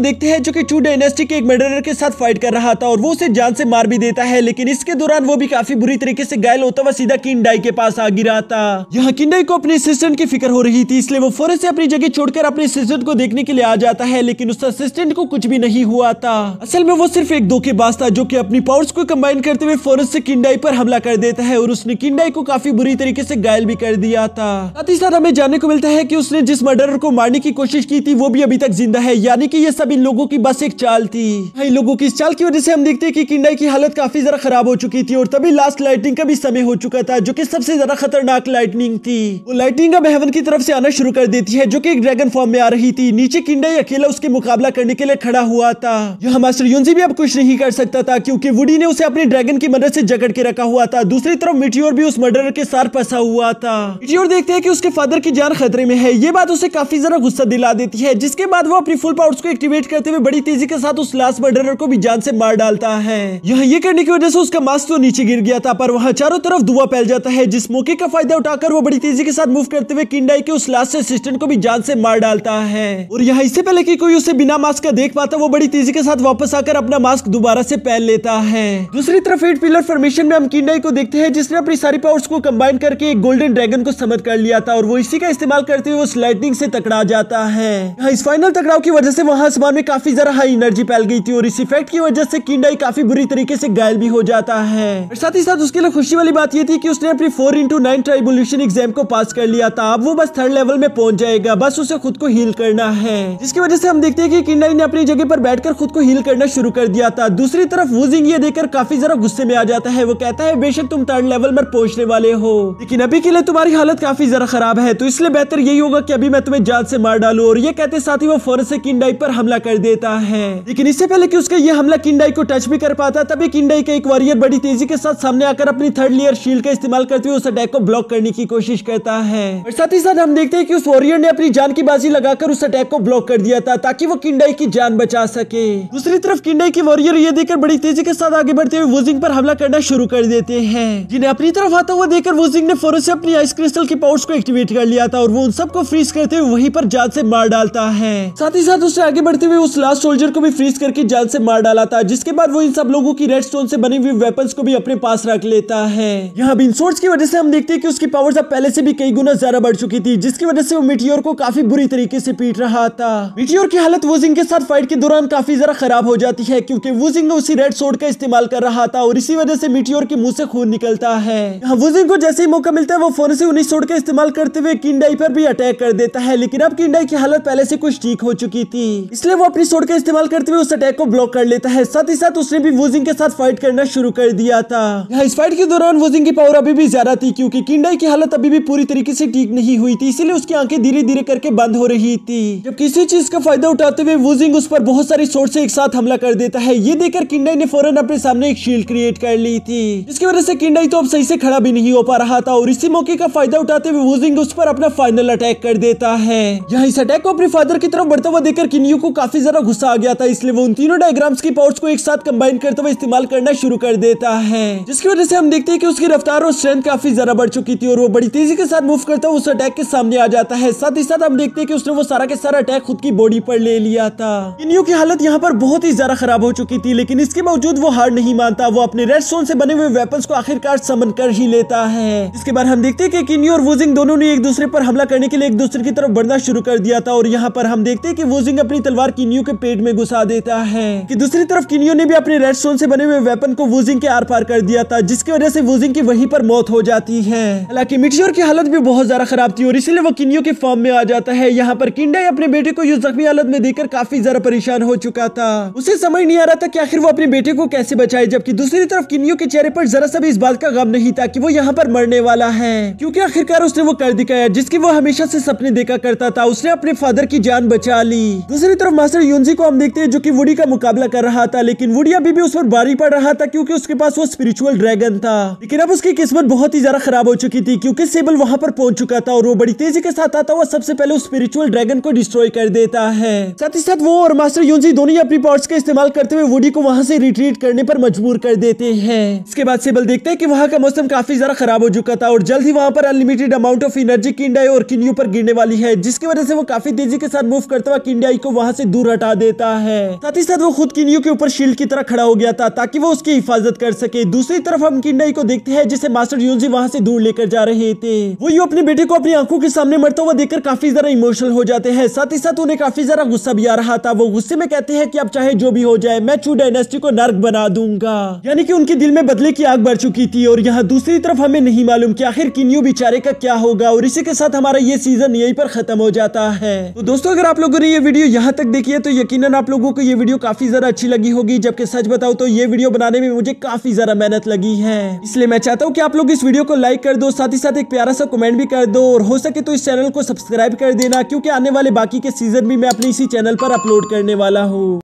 देखते हैं, जो कि चू डायनेस्टी के एक मर्डरर के साथ फाइट कर रहा था और वो उसे जान से मार भी देता है। लेकिन इसके दौरान वो भी काफी बुरी तरीके से घायल होता हुआ सीधा किंडाई के पास आ गिरा था। यहाँ किंडाई को अपने असिस्टेंट की फिक्र हो रही थी, इसलिए वो फौरन से अपनी जगह छोड़कर अपने असिस्टेंट को देखने के लिए आ जाता है। लेकिन उस असिस्टेंट को कुछ भी नहीं हुआ था। असल में वो सिर्फ एक धोखेबाज था, जो कि अपनी पावर्स को कंबाइन करते हुए फौरन से किंडाई पर हमला कर देता है और उसने किंडाई को काफी बुरी तरीके से घायल भी कर दिया था। साथ ही साथ हमें जानने को मिलता है कि उसने जिस मर्डरर को मारने की कोशिश की थी वो भी अभी तक जिंदा है, यानी कि ये सब इन लोगों की बस एक चाल थी। इन लोगों की इस चाल की वजह से हम देखते हैं कि किंडाई की हालत काफी ज्यादा खराब हो चुकी थी और तभी लास्ट लाइटनिंग का भी समय हो चुका था, जो कि सबसे ज्यादा खतरनाक लाइटनिंग थी। वो लाइटनिंग अब हेवन की तरफ से आना शुरू कर देती है, जो कि एक ड्रैगन फॉर्म में आ रही थी। नीचे किंडाई अकेला उसके मुकाबला करने के लिए खड़ा हुआ था। यहाँ मास्टर यूजी भी अब कुछ नहीं कर सकता था, क्योंकि वुडी ने उसे अपने ड्रैगन की मदद से जकड़ के रखा हुआ था। दूसरी तरफ मीटियोर भी उस मर्डरर के साथ फंसा हुआ था। मीटियोर देखते हैं कि उसके फादर की जान खतरे में है। ये बात उसे काफी ज्यादा गुस्सा दिला देती है, जिसके बाद वो अपनी फुल पावर्स को एक्टिवेट करते हुए बड़ी तेजी के साथ उस लास्ट मर्डरर को भी जान से मार डालता है। यहाँ ये करने की वजह से उसका मास्क तो नीचे गिर गया था, पर वहाँ चारों तरफ धुआं फैल जाता है, जिस मौके का फायदा उठाकर वो बड़ी तेजी के साथ मूव करते हुए किंडाई के उस लास्ट असिस्टेंट को भी जान से मार डालता है। और यहाँ इससे पहले कि कोई उसे बिना मास्क का देख पाता, वो बड़ी तेजी के साथ वापस आकर अपना मास्क दोबारा से पहन लेता है। दूसरी तरफ 8 पिलर फॉर्मेशन में हम किंडाई को देखते हैं, जिसने अपनी सारी पावर्स को कंबाइन करके एक गोल्डन ड्रैगन को समझ कर लिया था और वो इसी का इस्तेमाल करते हुए उस लाइटनिंग से टकरा जाता है। यहाँ इस फाइनल टकराव की वजह से वहाँ आसमान में काफी ज्यादा हाई एनर्जी फैल गई थी और इस इफेक्ट की वजह से किंडाई काफी बुरी तरीके से घायल भी हो जाता है। और साथ ही साथ उसके लिए खुशी वाली बात ये थी कि उसने अपनी 4x9 ट्राइबुलेशन एग्जाम को पास कर लिया था। अब वो बस 3rd लेवल में पहुंच जाएगा, बस उसे खुद को हील करना है, जिसकी वजह से हम देखते हैं कि किंडाई ने अपनी जगह पर बैठकर खुद को हील करना शुरू कर दिया था। दूसरी तरफ वुजिंग ये देखकर काफी ज्यादा गुस्से में आ जाता है। वो कहता है बेशक तुम 3rd लेवल पर पहुंचने वाले हो, लेकिन अभी के लिए तुम्हारी हालत काफी ज्यादा खराब है, तो इसलिए बेहतर यही होगा कि अभी मैं तुम्हें जान से मार डालूं। और ये कहते साथ ही वो फौरन से किंडाई पर हमला कर देता है। लेकिन इससे पहले कि उसका ये हमला किंडाई को टच भी कर पाता, तभी किंडाई का एक वॉरियर बड़ी तेजी के साथ सामने आकर अपनी 3rd लेयर शील्ड का इस्तेमाल करते हुए उस अटैक को ब्लॉक करने की कोशिश करता है। और साथ ही साथ हम देखते हैं कि उस वॉरियर ने अपनी जान की बाजी लगाकर उस अटैक को ब्लॉक कर दिया था, ताकि वो किंडाई की जान बचा सके। दूसरी तरफ किंडाई की वॉरियर ये देखकर बड़ी तेजी के साथ आगे बढ़ते हुए वुजिंग पर हमला करना शुरू कर देते हैं, जिन्हें अपनी तरफ आता हुआ देखकर वुजिंग ने फौरन से अपनी आइस क्रिस्टल की पावर्स को एक्टिवेट कर लिया था और वो उन सबको फ्रीज करते हुए वहीं पर जान से मार डालता है। साथ ही साथ उससे आगे बढ़ते हुए उस लास्ट सोल्जर को भी फ्रीज करके जान से मार डाला था, जिसके बाद वो इन सब लोगों की रेड स्टोन से बनी हुई वेपन्स को भी अपने पास रख लेता है। यहाँ बीन सोर्ड्स की वजह से हम देखते हैं कि उसकी पावर्स अब पहले से भी कई गुना ज्यादा बढ़ चुकी थी, जिसकी वजह से वो मीटियोर को काफी बुरी तरीके से पीट रहा था। मीटियोर की हालत वुजिंग के साथ फाइट के दौरान काफी ज्यादा खराब हो जाती है, क्योंकि वुजिंग उसी रेड सोर्ड का इस्तेमाल कर रहा था और इसी वजह से मीटियोर के मुंह से खून निकलता है। यहाँ वुजिंग को जैसे ही मौका मिलता है वो फौरन से उन्हीं सोर्ड का इस्तेमाल करते हुए किंडाई पर भी अटैक कर देता है, लेकिन अब किंडाई की हालत पहले से कुछ ठीक हो चुकी थी, इसलिए वो अपनी सोर्ड का इस्तेमाल करते हुए उस अटैक को ब्लॉक कर लेता है। साथ ही साथ उसने भी वुजिंग के साथ फाइट करना शुरू कर दिया था। यहाँ इस फाइट के दौरान वुजिंग की पावर अभी भी ज्यादा थी, क्योंकि किंडाई की हालत अभी भी पूरी तरीके से ठीक नहीं हुई थी, इसीलिए उसकी आंखें धीरे धीरे करके बंद हो रही थी। जब किसी चीज का फायदा उठाते हुए वुजिंग उस पर बहुत सारी सोर्ड से एक साथ हमला कर देता है। ये देखकर किंडाई ने फौरन अपने सामने एक शील्ड क्रिएट कर ली थी, जिसकी वजह से किंडाई तो अब सही से खड़ा भी नहीं हो पा रहा था। और इसी मौके का फायदा उठाते हुए वूजिंग उस पर अपना फाइनल अटैक कर देता है। यहाँ इस अटैक को अपने फादर की तरफ बढ़ता हुआ देखकर किन्यू को काफी ज्यादा गुस्सा आ गया था, इसलिए वो उन तीनों डायग्राम्स की पावर्स को एक साथ कंबाइन करते हुए इस्तेमाल करना शुरू कर देता है, जिसकी वजह से हम देखते हैं कि उसकी रफ्तार और स्ट्रेंथ काफी ज्यादा बढ़ चुकी थी और वो बड़ी तेजी के साथ मूव करता हुआ उस अटैक के सामने आ जाता है। साथ ही साथ हम देखते हैं कि उसने वो सारा के सारा अटैक खुद की बॉडी पर ले लिया था। किन्यू की हालत यहाँ पर बहुत ही ज्यादा खराब हो चुकी थी, लेकिन इसके बावजूद वो हार नहीं मानता। वो अपने रेड स्टोन से बने हुए वेपन्स को आखिरकार समन कर ही लेता है। इसके बाद हम देखते हैं कि किन्यू और वूजिंग दोनों ने एक दूसरे पर हमला करने के लिए एक दूसरे की तरफ बढ़ना शुरू कर दिया था। और यहाँ पर हम देखते हैं कि वूजिंग अपनी तलवार किन्यू के पेट में घुसा देता है कि दूसरी तरफ किन्यू ने भी अपने रेड स्टोन से बने हुए वेपन को वूजिंग के आर पार कर दिया था, जिसकी वजह से वूजिंग की वहीं पर मौत हो जाती है। हालांकि मिटियोर की हालत भी बहुत ज्यादा खराब थी और इसीलिए वो किन्यू के फॉर्म में आ जाता है। यहाँ पर किंडाई अपने बेटे को यूं जख्मी हालत में देखकर काफी ज्यादा परेशान हो चुका था। उसे समझ नहीं आ रहा था कि आखिर वो अपने बेटे को कैसे बचाए, जबकि दूसरी तरफ किन्यू के चेहरे पर जरा सा भी इस बात का गम नहीं था कि वो यहाँ पर मरने वाला है, क्योंकि आखिरकार उसने वो कर दिखाया जिसकी वो हमेशा से सपने देखा करता था। उसने अपने फादर की जान बचा ली। दूसरी तरफ मास्टर यूनजी को हम देखते हैं जो कि वुडी का मुकाबला कर रहा था, लेकिन वुडी अभी भी उस पर भारी पड़ रहा था क्योंकि उसके पास वो स्पिरिचुअल ड्रैगन था। लेकिन अब उसकी किस्मत बहुत ही ज्यादा खराब हो चुकी थी क्योंकि सेबल वहां पर पहुंच चुका था और वो बड़ी तेजी के साथ आता हुआ सबसे पहले उस स्पिरिचुअल ड्रैगन को डिस्ट्रॉय कर देता है। साथ ही साथ वो और मास्टर यूनजी दोनों ही अपनी पावर्स का इस्तेमाल करते हुए वुडी को वहां से रिट्रीट करने पर मजबूर कर देते हैं। इसके बाद सेबल देखते हैं कि वहां का मौसम काफी ज्यादा खराब हो चुका था और जल्द ही वहां पर अनलिमिटेड अमाउंट ऑफ एनर्जी किंडाई और किन्यू पर गिरने वाली है, जिसकी वजह से वो काफी तेजी के साथ मूव करता हुआ किंडाई को वहां से दूर हटा देता है। साथ ही साथ वो खुद किन्यू के ऊपर शील्ड की तरह खड़ा हो गया था ताकि वो उसकी हिफाजत कर सके। दूसरी तरफ हम किंडाई को देखते हैं जिसे मास्टर यूनजी वहां से दूर लेकर जा रहे थे। वो यूं अपने बेटे को अपनी आंखों के सामने मरता हुआ देखकर काफी ज्यादा इमोशनल हो जाते हैं। साथ ही साथ उन्हें काफी ज्यादा गुस्सा भी आ रहा था। वो गुस्से में कहते हैं कि अब चाहे जो भी हो जाए मैं चू डायनेस्टी को नर्क बना दूंगा, यानी कि उनके दिल में बदले की आग बढ़ चुकी थी। और यहाँ दूसरी तरफ हमें नहीं मालूम कि आखिर किन्यू बेचारे का क्या होगा। और इसी के साथ हमारा ये सीजन यहीं पर खत्म हो जाता है। तो दोस्तों अगर आप लोगों ने ये वीडियो यहाँ तक देखी है तो यकीनन आप लोगों को ये वीडियो काफी ज्यादा अच्छी लगी होगी, जबकि सच बताऊं तो ये वीडियो बनाने में मुझे काफी ज्यादा मेहनत लगी है। इसलिए मैं चाहता हूँ कि आप लोग इस वीडियो को लाइक कर दो, साथ ही साथ एक प्यारा सा कमेंट भी कर दो और हो सके तो इस चैनल को सब्सक्राइब कर देना, क्योंकि आने वाले बाकी के सीजन भी मैं अपने इसी चैनल पर अपलोड करने वाला हूँ।